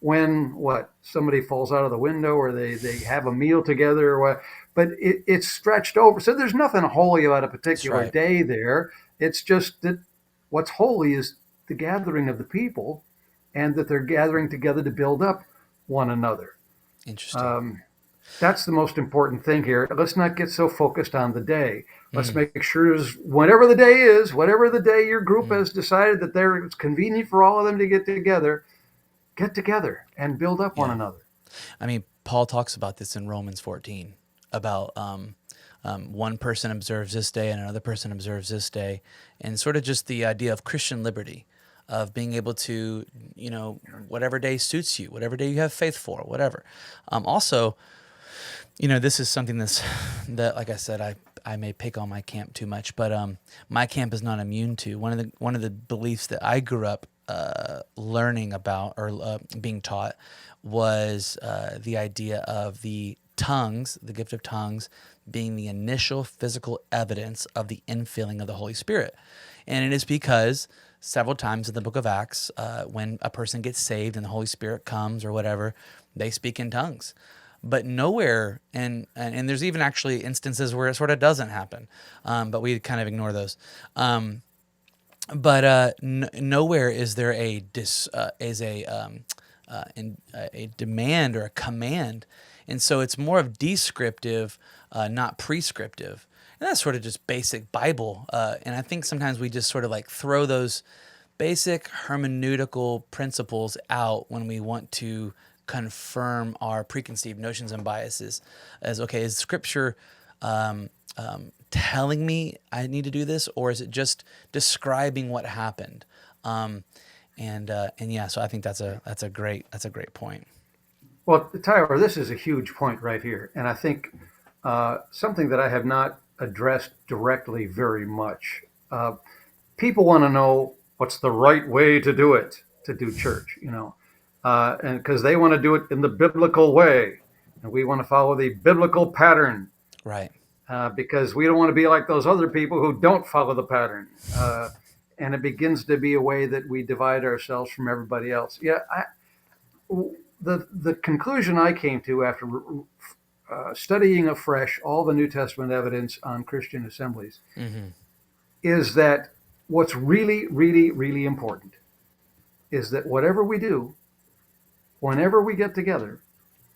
Speaker 2: when somebody falls out of the window or they have a meal together or what, but it's stretched over. So there's nothing holy about a
Speaker 1: That's
Speaker 2: particular
Speaker 1: right.
Speaker 2: day there. It's just that what's holy is the gathering of the people and that they're gathering together to build up one another.
Speaker 1: Interesting.
Speaker 2: Um, that's the most important thing here. Let's not get so focused on the day. Let's
Speaker 1: Mm,
Speaker 2: make sure whatever the day is, whatever the day your group
Speaker 1: mm,
Speaker 2: has decided that it's convenient for all of them to get together and build up one
Speaker 1: yeah.
Speaker 2: another.
Speaker 1: I mean, Paul talks about this in Romans 14 about one person observes this day and another person observes this day, and sort of just the idea of Christian liberty, of being able to, whatever day suits you, whatever day you have faith for, whatever. Also, this is something that, like I said, I may pick on my camp too much, but my camp is not immune to. One of the beliefs that I grew up learning about or being taught was the idea of the tongues, the gift of tongues, being the initial physical evidence of the infilling of the Holy Spirit. And it is because several times in the book of Acts, when a person gets saved and the Holy Spirit comes or whatever, they speak in tongues. But nowhere, and there's even actually instances where it sort of doesn't happen, but we kind of ignore those. But nowhere is there a demand or a command, and so it's more of descriptive, not prescriptive, and that's sort of just basic Bible. And I think sometimes we just sort of like throw those basic hermeneutical principles out when we want to confirm our preconceived notions and biases. As okay, is Scripture telling me I need to do this, or is it just describing what happened? And yeah, so I think that's a great point.
Speaker 2: Well, Tyler, this is a huge point right here, and I think something that I have not addressed directly very much. People want to know what's the right way to do it, to do church, and because they want to do it in the biblical way, and we want to follow the biblical pattern
Speaker 1: Right.
Speaker 2: because we don't want to be like those other people who don't follow the pattern. And it begins to be a way that we divide ourselves from everybody else. Yeah, the conclusion I came to after studying afresh all the New Testament evidence on Christian assemblies
Speaker 1: Mm-hmm.
Speaker 2: is that what's really, really, really important is that whatever we do, whenever we get together,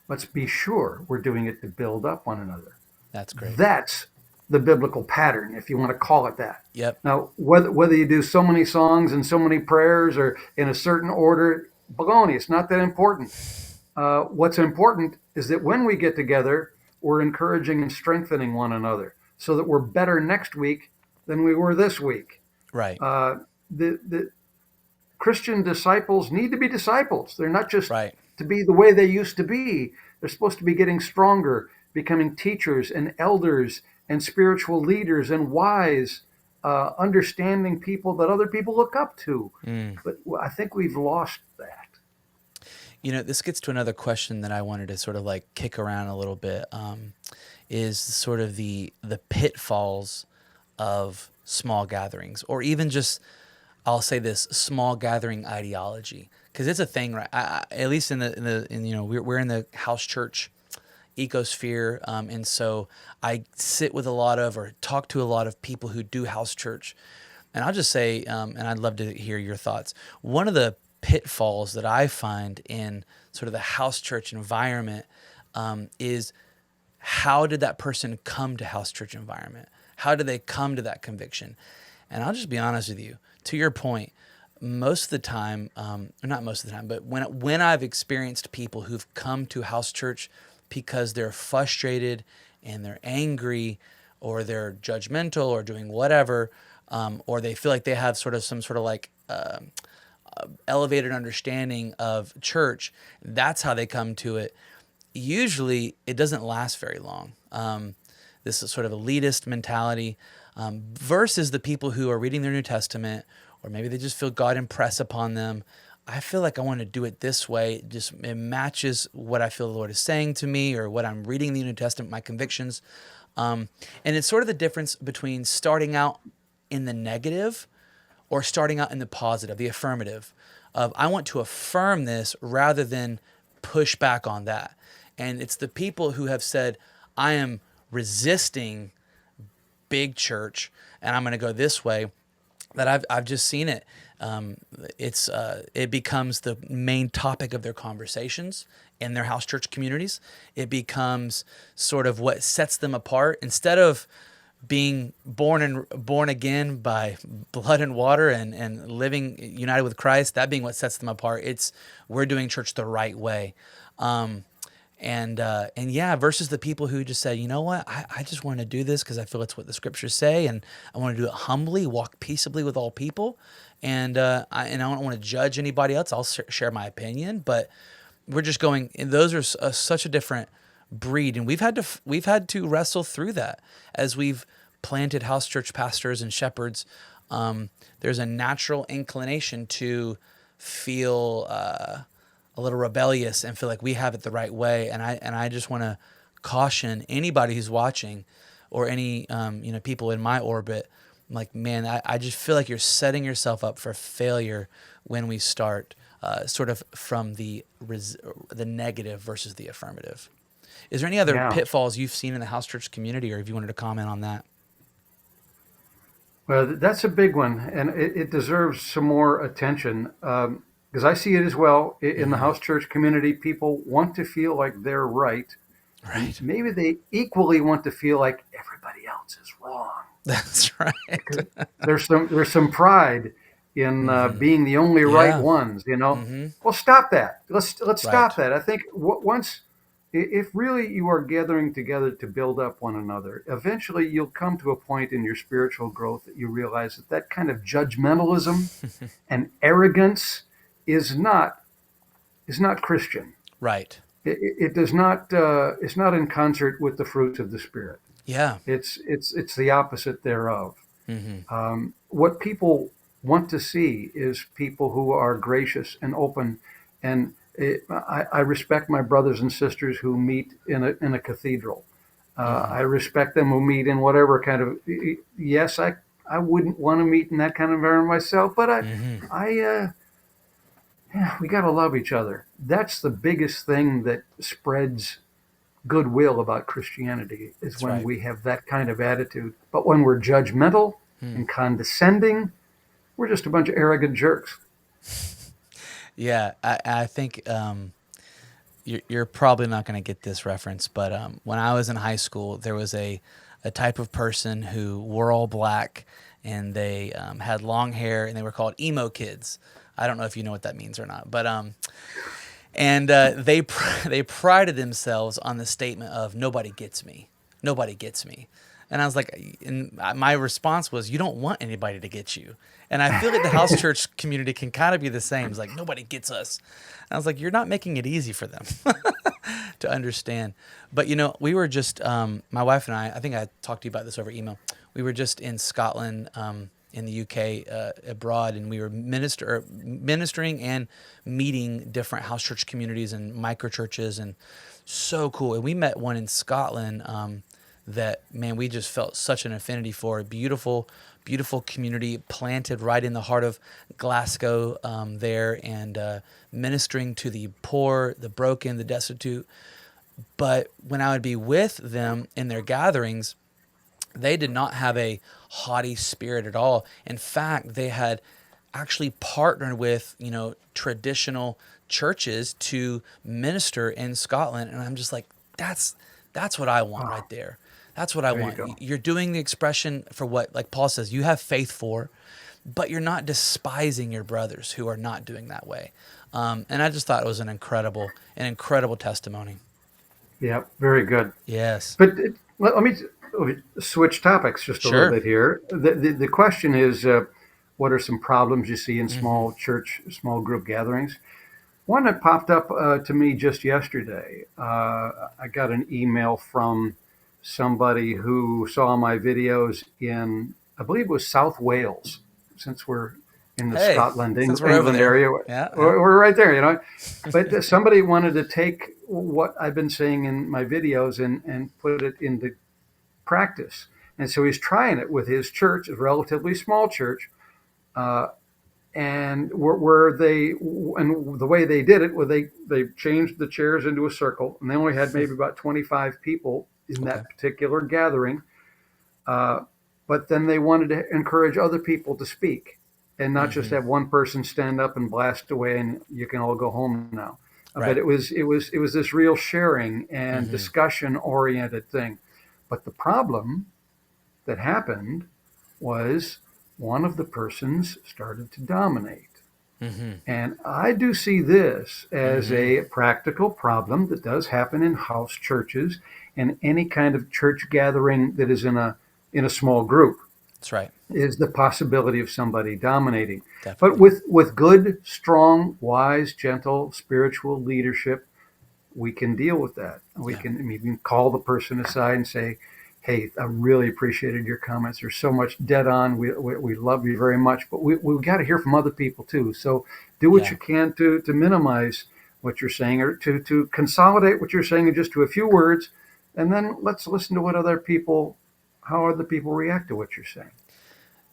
Speaker 2: let's be sure we're doing it to build up one another.
Speaker 1: That's great.
Speaker 2: That's the biblical pattern, if you want to call it that.
Speaker 1: Yep.
Speaker 2: Now, whether you do so many songs and so many prayers or in a certain order, baloney, it's not that important. What's important is that when we get together, we're encouraging and strengthening one another so that we're better next week than we were this week.
Speaker 1: Right.
Speaker 2: The Christian disciples need to be disciples. They're not just
Speaker 1: Right.
Speaker 2: to be the way they used to be. They're supposed to be getting stronger, becoming teachers and elders and spiritual leaders and wise, understanding people that other people look up to.
Speaker 1: Mm.
Speaker 2: But I think we've lost that.
Speaker 1: This gets to another question that I wanted to sort of like kick around a little bit. Is sort of the pitfalls of small gatherings, or even just, I'll say this, small gathering ideology, because it's a thing, right? At least we're in the house church ecosphere, and so I sit with a lot of or talk to a lot of people who do house church, and I'll just say, and I'd love to hear your thoughts. One of the pitfalls that I find in sort of the house church environment is, how did that person come to house church environment? How did they come to that conviction? And I'll just be honest with you. To your point, most of the time, or not most of the time, but when I've experienced people who've come to house church because they're frustrated and they're angry, or they're judgmental or doing whatever, or they feel like they have sort of some sort of like elevated understanding of church, that's how they come to it. Usually it doesn't last very long. This is sort of elitist mentality, versus the people who are reading their New Testament, or maybe they just feel God impress upon them. I feel like I want to do it this way. It matches what I feel the Lord is saying to me, or what I'm reading in the New Testament, my convictions. And it's sort of the difference between starting out in the negative or starting out in the positive, the affirmative, of I want to affirm this rather than push back on that. And it's the people who have said, I am resisting big church and I'm going to go this way, that I've just seen it um, it becomes the main topic of their conversations in their house church communities. It becomes sort of what sets them apart instead of being born again by blood and water and living united with Christ, that being what sets them apart. It's we're doing church the right way. Um, and yeah, versus the people who just say, you know what, I just want to do this because I feel it's what the scriptures say, and I want to do it humbly, walk peaceably with all people, and I don't want to judge anybody else. I'll share my opinion, but we're just going. And those are such a different breed, and we've had to wrestle through that as we've planted house church pastors and shepherds. There's a natural inclination to feel a little rebellious and feel like we have it the right way. And I just want to caution anybody who's watching, or any people in my orbit. I'm like, man, I just feel like you're setting yourself up for failure when we start sort of from the negative versus the affirmative. Is there any other
Speaker 2: Yeah.
Speaker 1: pitfalls you've seen in the house church community, or if you wanted to comment on that?
Speaker 2: Well, that's a big one, and it deserves some more attention, because I see it as well in the
Speaker 1: Mm-hmm.
Speaker 2: house church community. People want to feel like they're right, and
Speaker 1: Right.
Speaker 2: maybe they equally want to feel like everybody else is wrong.
Speaker 1: That's right.
Speaker 2: There's some pride in
Speaker 1: Mm-hmm.
Speaker 2: being the only right
Speaker 1: Yeah.
Speaker 2: ones.
Speaker 1: Mm-hmm.
Speaker 2: Well, stop that. Let's stop
Speaker 1: Right.
Speaker 2: that. I think once, if really you are gathering together to build up one another, eventually you'll come to a point in your spiritual growth that you realize that that kind of judgmentalism and arrogance is not is not Christian.
Speaker 1: Right.
Speaker 2: It does not. It's not in concert with the fruits of the spirit.
Speaker 1: Yeah.
Speaker 2: It's the opposite thereof.
Speaker 1: Mm-hmm.
Speaker 2: What people want to see is people who are gracious and open, and I respect my brothers and sisters who meet in a cathedral.
Speaker 1: Mm-hmm.
Speaker 2: I respect them who meet in whatever kind of. Yes, I wouldn't want to meet in that kind of environment myself, but
Speaker 1: Mm-hmm.
Speaker 2: yeah, we got to love each other. That's the biggest thing that spreads goodwill about Christianity, is
Speaker 1: That's
Speaker 2: when
Speaker 1: right.
Speaker 2: we have that kind of attitude. But when we're judgmental
Speaker 1: Hmm.
Speaker 2: and condescending, we're just a bunch of arrogant jerks.
Speaker 1: Yeah, I think you're probably not going to get this reference, but when I was in high school, there was a type of person who wore all black, and they had long hair, and they were called emo kids. I don't know if you know what that means or not, but and they prided themselves on the statement of nobody gets me, nobody gets me. And I was like, and my response was, you don't want anybody to get you. And I feel like the house church community can kind of be the same. It's like nobody gets us. And I was like, you're not making it easy for them to understand. But we were just my wife and I think I talked to you about this over email. We were just in Scotland, in the UK, abroad, and we were ministering and meeting different house church communities and micro churches, and so cool. And we met one in Scotland that, man, we just felt such an affinity for. A beautiful, beautiful community planted right in the heart of Glasgow there, and ministering to the poor, the broken, the destitute. But when I would be with them in their gatherings, they did not have a haughty spirit at all. In fact, they had actually partnered with, traditional churches to minister in Scotland. And I'm just like, that's what I want
Speaker 2: Oh,
Speaker 1: right there. That's what I
Speaker 2: there you
Speaker 1: want.
Speaker 2: go.
Speaker 1: You're doing the expression for what, like Paul says, you have faith for, but you're not despising your brothers who are not doing that way. And I just thought it was an incredible testimony.
Speaker 2: Yeah, very good.
Speaker 1: Yes.
Speaker 2: But let me switch topics just a little
Speaker 1: Sure.
Speaker 2: bit here. The question is, what are some problems you see in
Speaker 1: Mm-hmm.
Speaker 2: small group gatherings? One that popped up to me just yesterday. I got an email from somebody who saw my videos in, I believe it was South Wales, since we're in the
Speaker 1: Hey,
Speaker 2: Scotland,
Speaker 1: since we're over
Speaker 2: England
Speaker 1: there.
Speaker 2: area.
Speaker 1: Yeah. Yeah.
Speaker 2: We're right there. But somebody wanted to take what I've been saying in my videos and put it into practice. And so he's trying it with his church, a relatively small church, uh, and where they and the way they did it, where they changed the chairs into a circle, and they only had maybe about 25 people in
Speaker 1: Okay.
Speaker 2: that particular gathering. Uh, but then they wanted to encourage other people to speak. and not just
Speaker 1: Hmm.
Speaker 2: have one person stand up and blast away and you can all go home now. But
Speaker 1: Right.
Speaker 2: it was this real sharing and
Speaker 1: Hmm.
Speaker 2: discussion oriented thing. But the problem that happened was one of the persons started to dominate.
Speaker 1: Hmm.
Speaker 2: And I do see this as
Speaker 1: Hmm.
Speaker 2: a practical problem that does happen in house churches and any kind of church gathering that is in a small group,
Speaker 1: That's right.
Speaker 2: is the possibility of somebody dominating. But
Speaker 1: Definitely.
Speaker 2: with good, strong, wise, gentle, spiritual leadership, we can deal with that. We
Speaker 1: Yeah.
Speaker 2: can even call the person aside and say, "Hey, I really appreciated your comments. There's so much dead on. We love you very much, but we got to hear from other people too. So do what
Speaker 1: Yeah.
Speaker 2: you can to minimize what you're saying, or to consolidate what you're saying just to a few words, and then let's listen to what other people, how other people react to what you're saying,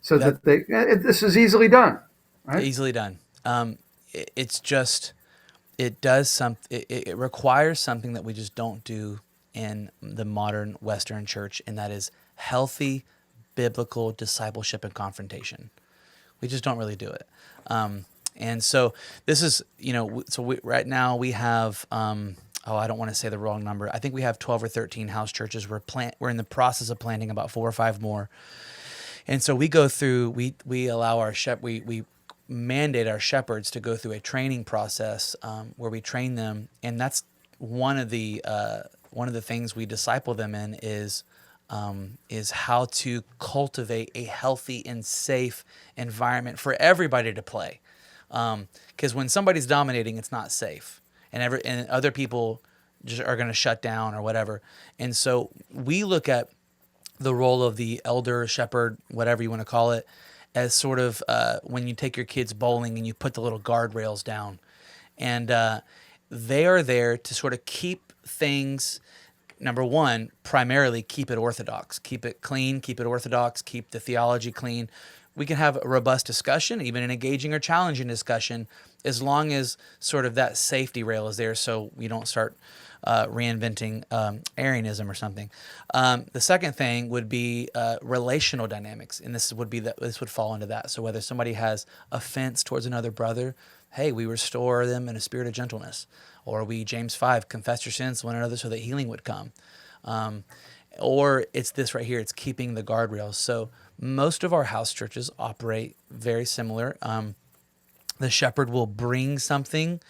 Speaker 2: so
Speaker 1: That
Speaker 2: that this is easily done, right?"
Speaker 1: easily done. It's just it does some it requires something that we just don't do in the modern Western church, and that is healthy biblical discipleship and confrontation. We just don't really do it. And so this is, right now we have, oh, I don't want to say the wrong number. I think we have 12 or 13 house churches. We're in the process of planting about 4 or 5 more. And so we go through, we allow we mandate our shepherds to go through a training process, where we train them. And that's one of the things we disciple them in is how to cultivate a healthy and safe environment for everybody to play. Because when somebody's dominating, it's not safe, and other people just are going to shut down or whatever. And so we look at the role of the elder, shepherd, whatever you want to call it, as sort of when you take your kids bowling and you put the little guardrails down, and they are there to sort of keep things. Number one, primarily keep it orthodox, keep it clean, keep it orthodox, keep the theology clean. We can have a robust discussion, even an engaging or challenging discussion, as long as sort of that safety rail is there, so we don't start reinventing Arianism or something. The second thing would be relational dynamics, and this would fall into that. So whether somebody has offense towards another brother, hey, we restore them in a spirit of gentleness, or we James 5 confess your sins to one another so that healing would come. Um, or it's this right here, it's keeping the guardrails. So most of our house churches operate very similar. The shepherd will bring something,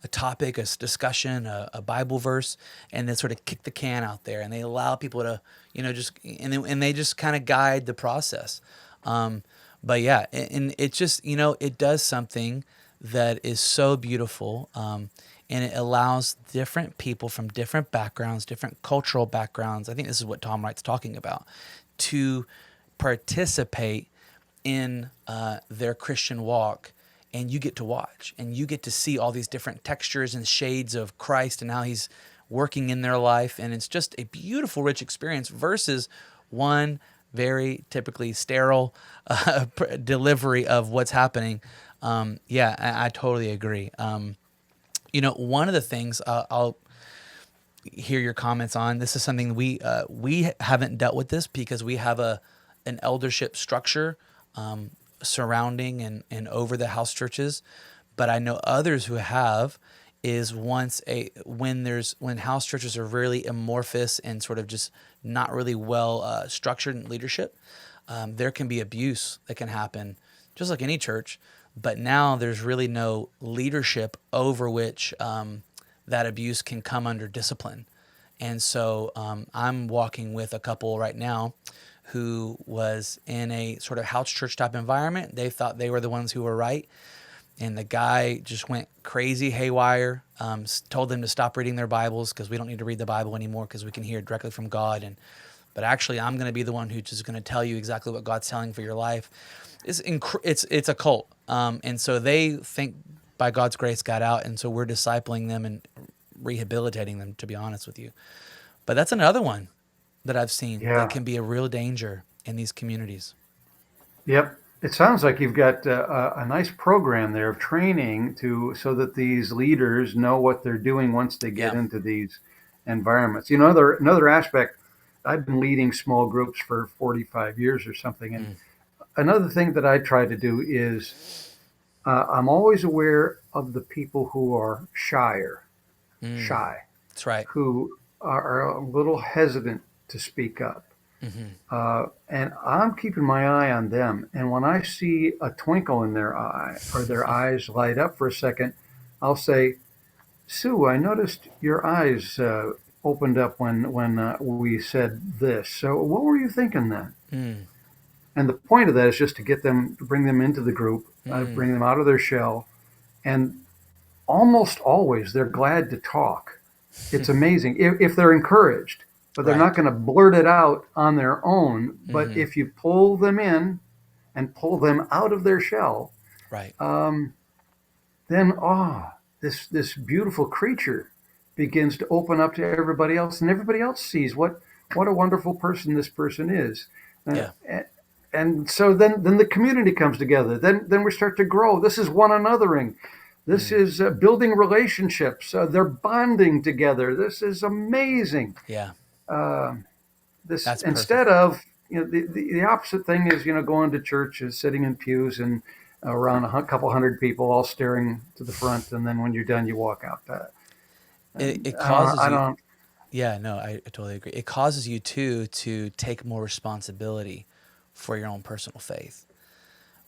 Speaker 1: a topic, a discussion, a Bible verse, and then sort of kick the can out there, and they allow people to, and they just kind of guide the process. Um, but yeah, and it just, it does something that is so beautiful, and it allows different people from different backgrounds, different cultural backgrounds. I think this is what Tom Wright's talking about, to participate in their Christian walk, and you get to watch and you get to see all these different textures and shades of Christ and how he's working in their life. And it's just a beautiful, rich experience versus one very typically sterile delivery of what's happening. Yeah, I totally agree. One of the things I'll hear your comments on. This is something we haven't dealt with this because we have an eldership structure surrounding and over the house churches, but I know others who have. Is once a when house churches are really amorphous and sort of just not really well structured in leadership, there can be abuse that can happen, just like any church. But now there's really no leadership over which that abuse can come under discipline. And so I'm walking with a couple right now who was in a sort of house church type environment. They thought they were the ones who were right. And the guy just went crazy haywire, told them to stop reading their Bibles because we don't need to read the Bible anymore because we can hear it directly from God. But actually, I'm going to be the one who's just going to tell you exactly what God's telling for your life. It's a cult, and so they think by God's grace got out, and so we're discipling them and rehabilitating them. To be honest with you, but that's another one that I've seen that
Speaker 2: Yeah.
Speaker 1: can be a real danger in these communities.
Speaker 2: Yep. It sounds like you've got a nice program there of training to so that these leaders know what they're doing once they get
Speaker 1: Yeah.
Speaker 2: into these environments. Another aspect. I've been leading small groups for 45 years or something, and
Speaker 1: Mm.
Speaker 2: another thing that I try to do is I'm always aware of the people who are
Speaker 1: Mm,
Speaker 2: shy,
Speaker 1: that's right.
Speaker 2: who are a little hesitant to speak up.
Speaker 1: Hmm.
Speaker 2: And I'm keeping my eye on them. And when I see a twinkle in their eye or their eyes light up for a second, I'll say, Sue, I noticed your eyes opened up when we said this. So what were you thinking then?
Speaker 1: Mm,
Speaker 2: And the point of that is just to get them, to bring them into the group,
Speaker 1: mm,
Speaker 2: bring them out of their shell. And almost always they're glad to talk. It's amazing if they're encouraged, but they're not
Speaker 1: right.
Speaker 2: going to blurt it out on their own. But
Speaker 1: Hmm.
Speaker 2: if you pull them in and pull them out of their shell,
Speaker 1: Right.
Speaker 2: um, then this beautiful creature begins to open up to everybody else, and everybody else sees what a wonderful person this person is. Uh,
Speaker 1: Yeah.
Speaker 2: and so then the community comes together. Then we start to grow. This is one anothering. This
Speaker 1: Mm,
Speaker 2: is building relationships. They're bonding together. This is amazing.
Speaker 1: yeah.
Speaker 2: Uh, this
Speaker 1: That's
Speaker 2: instead
Speaker 1: perfect.
Speaker 2: of the opposite thing is going to church is sitting in pews and around a couple hundred people all staring to the front, and then when you're done, you walk out.
Speaker 1: It
Speaker 2: I don't.
Speaker 1: causes
Speaker 2: I
Speaker 1: you.
Speaker 2: don't.
Speaker 1: Yeah, no, I totally agree. It causes you too to take more responsibility for your own personal faith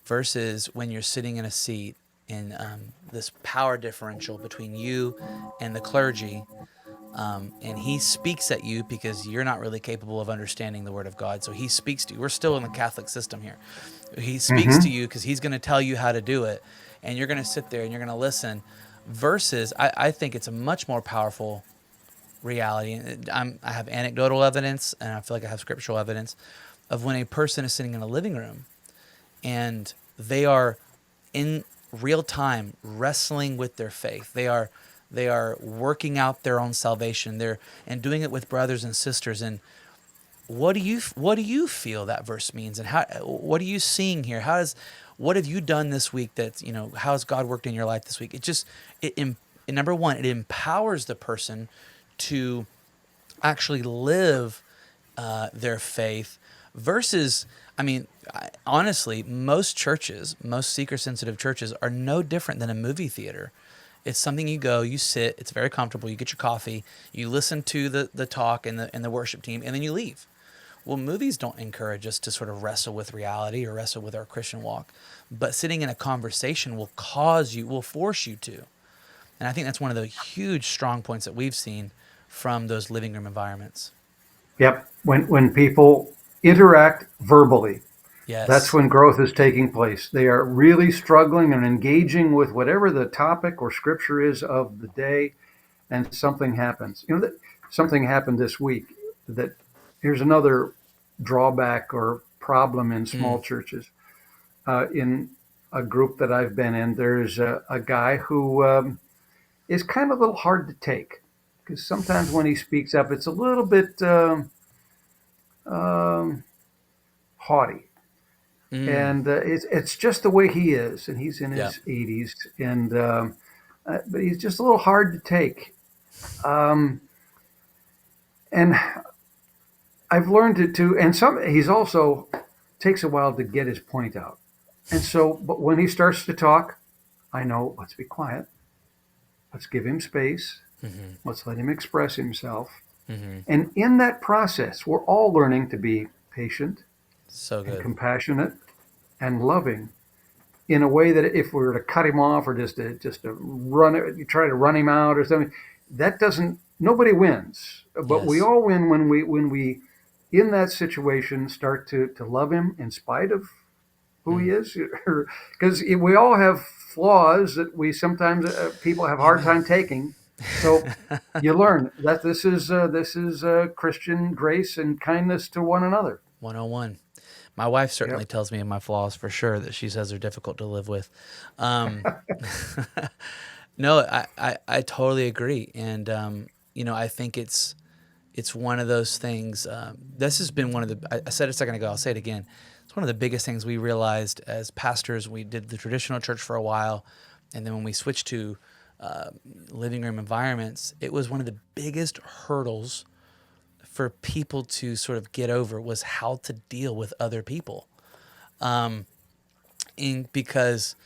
Speaker 1: versus when you're sitting in a seat in this power differential between you and the clergy, and he speaks at you because you're not really capable of understanding the Word of God. So he speaks to you. We're still in the Catholic system here. He speaks to
Speaker 2: Mm-hmm.
Speaker 1: you because he's going to tell you how to do it, and you're going to sit there and you're going to listen. Versus, I think it's a much more powerful reality. And I have anecdotal evidence, and I feel like I have scriptural evidence of when a person is sitting in a living room and they are in real time wrestling with their faith. They are working out their own salvation. They're and doing it with brothers and sisters. And what do you feel that verse means? And how what are you seeing here? What have you done this week that how has God worked in your life this week? It number one, it empowers the person to actually live their faith versus, I mean, honestly, most seeker sensitive churches are no different than a movie theater. It's something you go, you sit, it's very comfortable, you get your coffee, you listen to the talk and the worship team, and then you leave. Well, movies don't encourage us to sort of wrestle with reality or wrestle with our Christian walk, but sitting in a conversation will force you to. And I think that's one of the huge strong points that we've seen from those living room environments.
Speaker 2: Yep. When people interact verbally, that's
Speaker 1: Yes.
Speaker 2: when growth is taking place. They are really struggling and engaging with whatever the topic or scripture is of the day, and something happens. Something happened this week. That Here's another drawback or problem in
Speaker 1: Mm,
Speaker 2: small churches. In a group that I've been in, there's a guy who is kind of a little hard to take because sometimes when he speaks up, it's a little bit um, haughty,
Speaker 1: mm,
Speaker 2: and it's just the way he is, and he's in
Speaker 1: yeah.
Speaker 2: his 80s, and but he's just a little hard to take. Um, and I've learned it too, and he's also takes a while to get his point out, and so but when he starts to talk, I know let's be quiet, let's give him space,
Speaker 1: Hmm.
Speaker 2: let's let him express himself,
Speaker 1: Hmm.
Speaker 2: and in that process, we're all learning to be patient
Speaker 1: So
Speaker 2: and
Speaker 1: good.
Speaker 2: compassionate and loving in a way that if we were to cut him off or just to run it, you try to run him out or something, that doesn't. Nobody wins, but we
Speaker 1: Yes.
Speaker 2: all win when we in that situation start to love him in spite of who he
Speaker 1: Mm.
Speaker 2: is, because we all have flaws that we sometimes people have a hard
Speaker 1: Amen.
Speaker 2: time taking. So you learn that this is Christian grace and kindness to one another.
Speaker 1: 101. My wife certainly
Speaker 2: Yep.
Speaker 1: tells me my flaws for sure that she says are difficult to live with. Um, no, I totally agree. And, I think it's one of those things. This has been one of I said it a second ago, I'll say it again. It's one of the biggest things we realized as pastors. We did the traditional church for a while. And then when we switched to uh, living room environments, it was one of the biggest hurdles for people to sort of get over was how to deal with other people. Because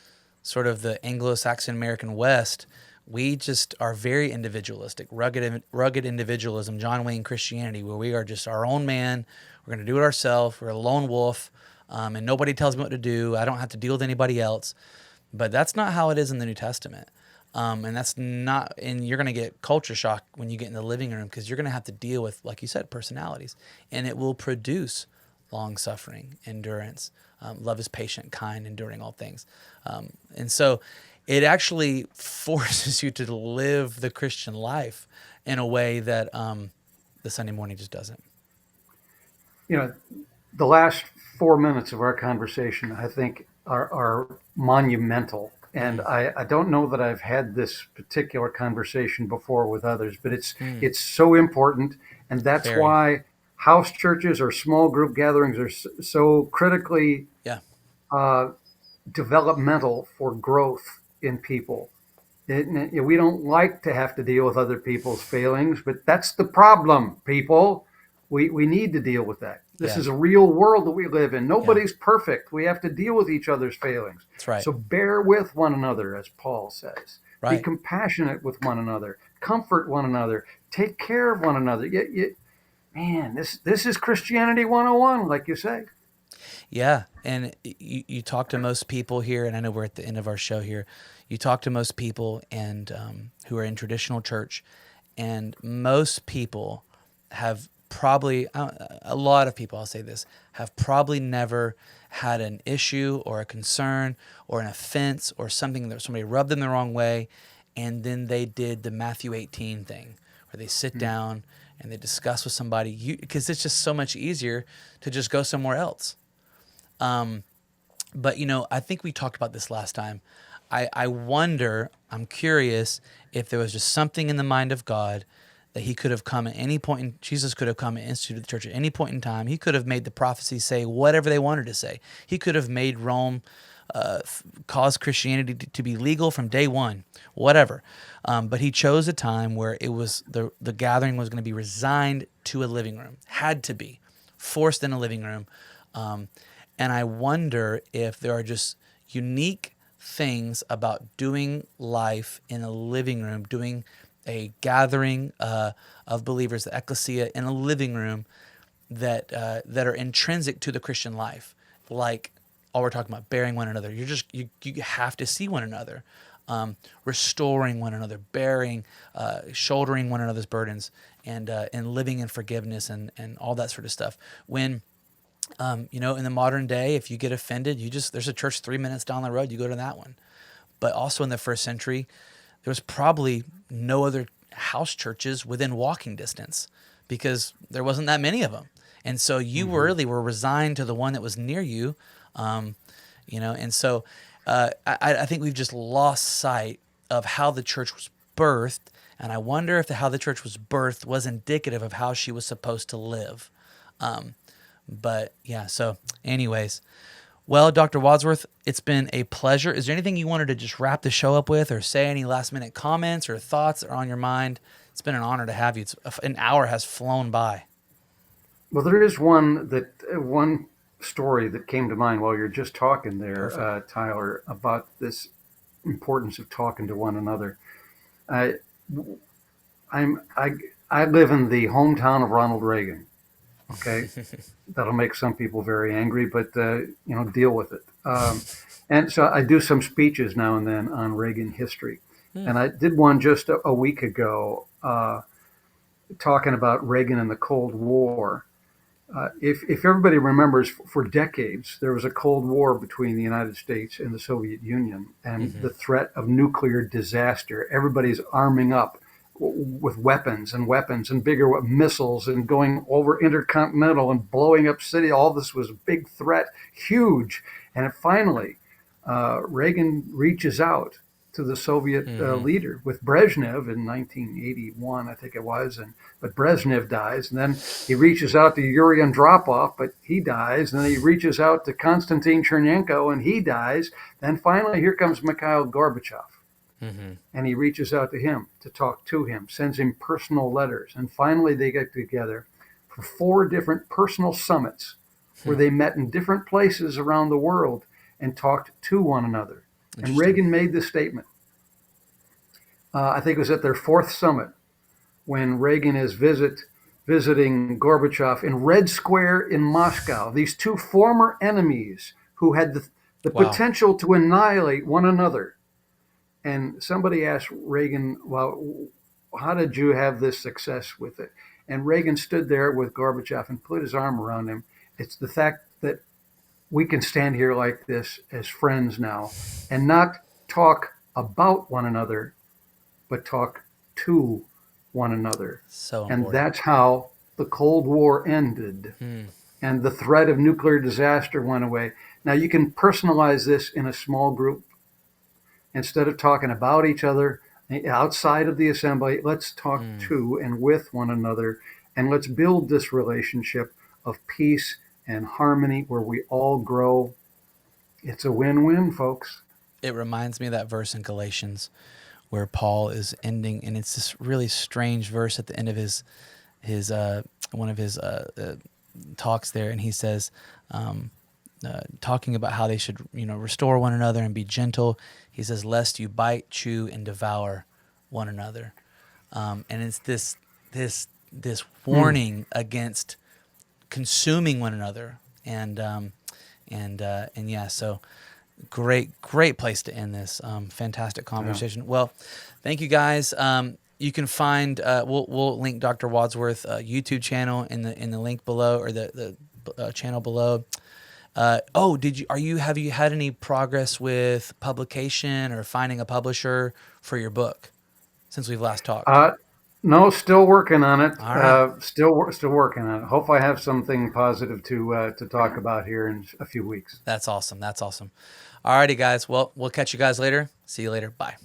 Speaker 1: sort of the Anglo-Saxon American West, we just are very individualistic, rugged individualism, John Wayne Christianity, where we are just our own man. We're going to do it ourselves. We're a lone wolf, and nobody tells me what to do. I don't have to deal with anybody else. But that's not how it is in the New Testament. And that's not, and you're going to get culture shock when you get in the living room because you're going to have to deal with, like you said, personalities, and it will produce long suffering, endurance. Love is patient, kind, enduring all things. And so it actually forces you to live the Christian life in a way that the Sunday morning just doesn't.
Speaker 2: You know, the last 4 minutes of our conversation, I think, are monumental. And
Speaker 1: Mm,
Speaker 2: I don't know that I've had this particular conversation before with others, but
Speaker 1: mm,
Speaker 2: it's so important, and that's
Speaker 1: very.
Speaker 2: why house churches or small group gatherings are so critically
Speaker 1: Yeah.
Speaker 2: uh, developmental for growth in people. We don't like to have to deal with other people's failings, but that's the problem, people. We need to deal with that. This
Speaker 1: Yeah.
Speaker 2: is a real world that we live in.
Speaker 1: Yeah.
Speaker 2: Nobody's perfect. We have to deal with each other's failings.
Speaker 1: That's right.
Speaker 2: So bear with one another, as Paul says. Be
Speaker 1: Right.
Speaker 2: compassionate with one another. Comfort one another. Take care of one another. Man, this is Christianity 101, like you say.
Speaker 1: Yeah, and you talk to most people here, and I know we're at the end of our show here. You talk to most people and who are in traditional church, and most people have probably a lot of people. I'll say this have probably never had an issue or a concern or an offense or something that somebody rubbed them the wrong way, and then they did the Matthew 18 thing, where they sit down and they discuss with somebody because it's just so much easier to just go somewhere else. But I think we talked about this last time. I wonder, I'm curious if there was just something in the mind of God that he could have come at any point Jesus could have come and instituted the church at any point in time. He could have made the prophecies say whatever they wanted to say. He could have made Rome cause Christianity to be legal from day one, whatever. But he chose a time where it was the gathering was going to be resigned to a living room, had to be forced in a living room. And I wonder if there are just unique things about doing life in a living room, doing a gathering of believers, the ecclesia, in a living room that are intrinsic to the Christian life, like all we're talking about, bearing one another. You have to see one another, restoring one another, bearing, shouldering one another's burdens, and living in forgiveness and all that sort of stuff. When in the modern day, if you get offended, there's a church 3 minutes down the road, you go to that one. But also in the first century, there was probably no other house churches within walking distance because there wasn't that many of them. And so you really were resigned to the one that was near you, and so I think we've just lost sight of how the church was birthed. And I wonder if how the church was birthed was indicative of how she was supposed to live. But yeah, so anyways, well, Dr. Wadsworth, it's been a pleasure. Is there anything you wanted to just wrap the show up with or say, any last minute comments or thoughts that are on your mind? It's been an honor to have you. An hour has flown by.
Speaker 2: Well, there is one story that came to mind while you're just talking there,
Speaker 1: Perfect.
Speaker 2: Tyler, about this importance of talking to one another. I I'm I live in the hometown of Ronald Reagan. Okay, that'll make some people very angry, but deal with it. And so I do some speeches now and then on Reagan history,
Speaker 1: Hmm.
Speaker 2: and I did one just a week ago talking about Reagan and the Cold War. If everybody remembers, for decades there was a Cold War between the United States and the Soviet Union, and
Speaker 1: Mm-hmm.
Speaker 2: the threat of nuclear disaster. Everybody's arming up with weapons and bigger missiles and going over intercontinental and blowing up city. All this was a big threat, huge. And it finally, Reagan reaches out to the Soviet
Speaker 1: Mm-hmm.
Speaker 2: leader with Brezhnev in 1981, I think it was. But Brezhnev dies, and then he reaches out to Yuri Andropov, but he dies. And then he reaches out to Konstantin Chernenko, and he dies. Then finally, here comes Mikhail Gorbachev,
Speaker 1: Mm-hmm.
Speaker 2: and he reaches out to him to talk to him, sends him personal letters, and finally they get together for 4 different personal summits where they met in different places around the world and talked to one another. And
Speaker 1: Interesting.
Speaker 2: Reagan made this statement. I think it was at their fourth summit when Reagan is visiting Gorbachev in Red Square in Moscow. These two former enemies who had the
Speaker 1: Wow.
Speaker 2: potential to annihilate one another. And somebody asked Reagan, well, how did you have this success with it? And Reagan stood there with Gorbachev and put his arm around him. It's the fact that we can stand here like this as friends now and not talk about one another, but talk to one another.
Speaker 1: So
Speaker 2: And
Speaker 1: important.
Speaker 2: that's how the Cold War ended
Speaker 1: Hmm.
Speaker 2: and the threat of nuclear disaster went away. Now, you can personalize this in a small group. Instead of talking about each other outside of the assembly, let's talk
Speaker 1: Hmm.
Speaker 2: to and with one another, and let's build this relationship of peace and harmony where we all grow. It's a win win, folks.
Speaker 1: It reminds me of that verse in Galatians where Paul is ending, and it's this really strange verse at the end of his one of his talks there, and he says, talking about how they should restore one another and be gentle. He says, "Lest you bite, chew, and devour one another," and it's this
Speaker 2: Hmm.
Speaker 1: warning against consuming one another, and yeah, so great place to end this. Fantastic
Speaker 2: Yeah.
Speaker 1: conversation. Well, thank you guys. You can find we'll link Dr. Wadsworth YouTube channel in the link below, or the channel below. Oh, have you had any progress with publication or finding a publisher for your book since we've last talked?
Speaker 2: Uh, no, still working on it.
Speaker 1: All right.
Speaker 2: Still working on it. Hope I have something positive to talk about here in a few weeks.
Speaker 1: That's awesome. That's awesome. All righty, guys. Well, we'll catch you guys later. See you later. Bye.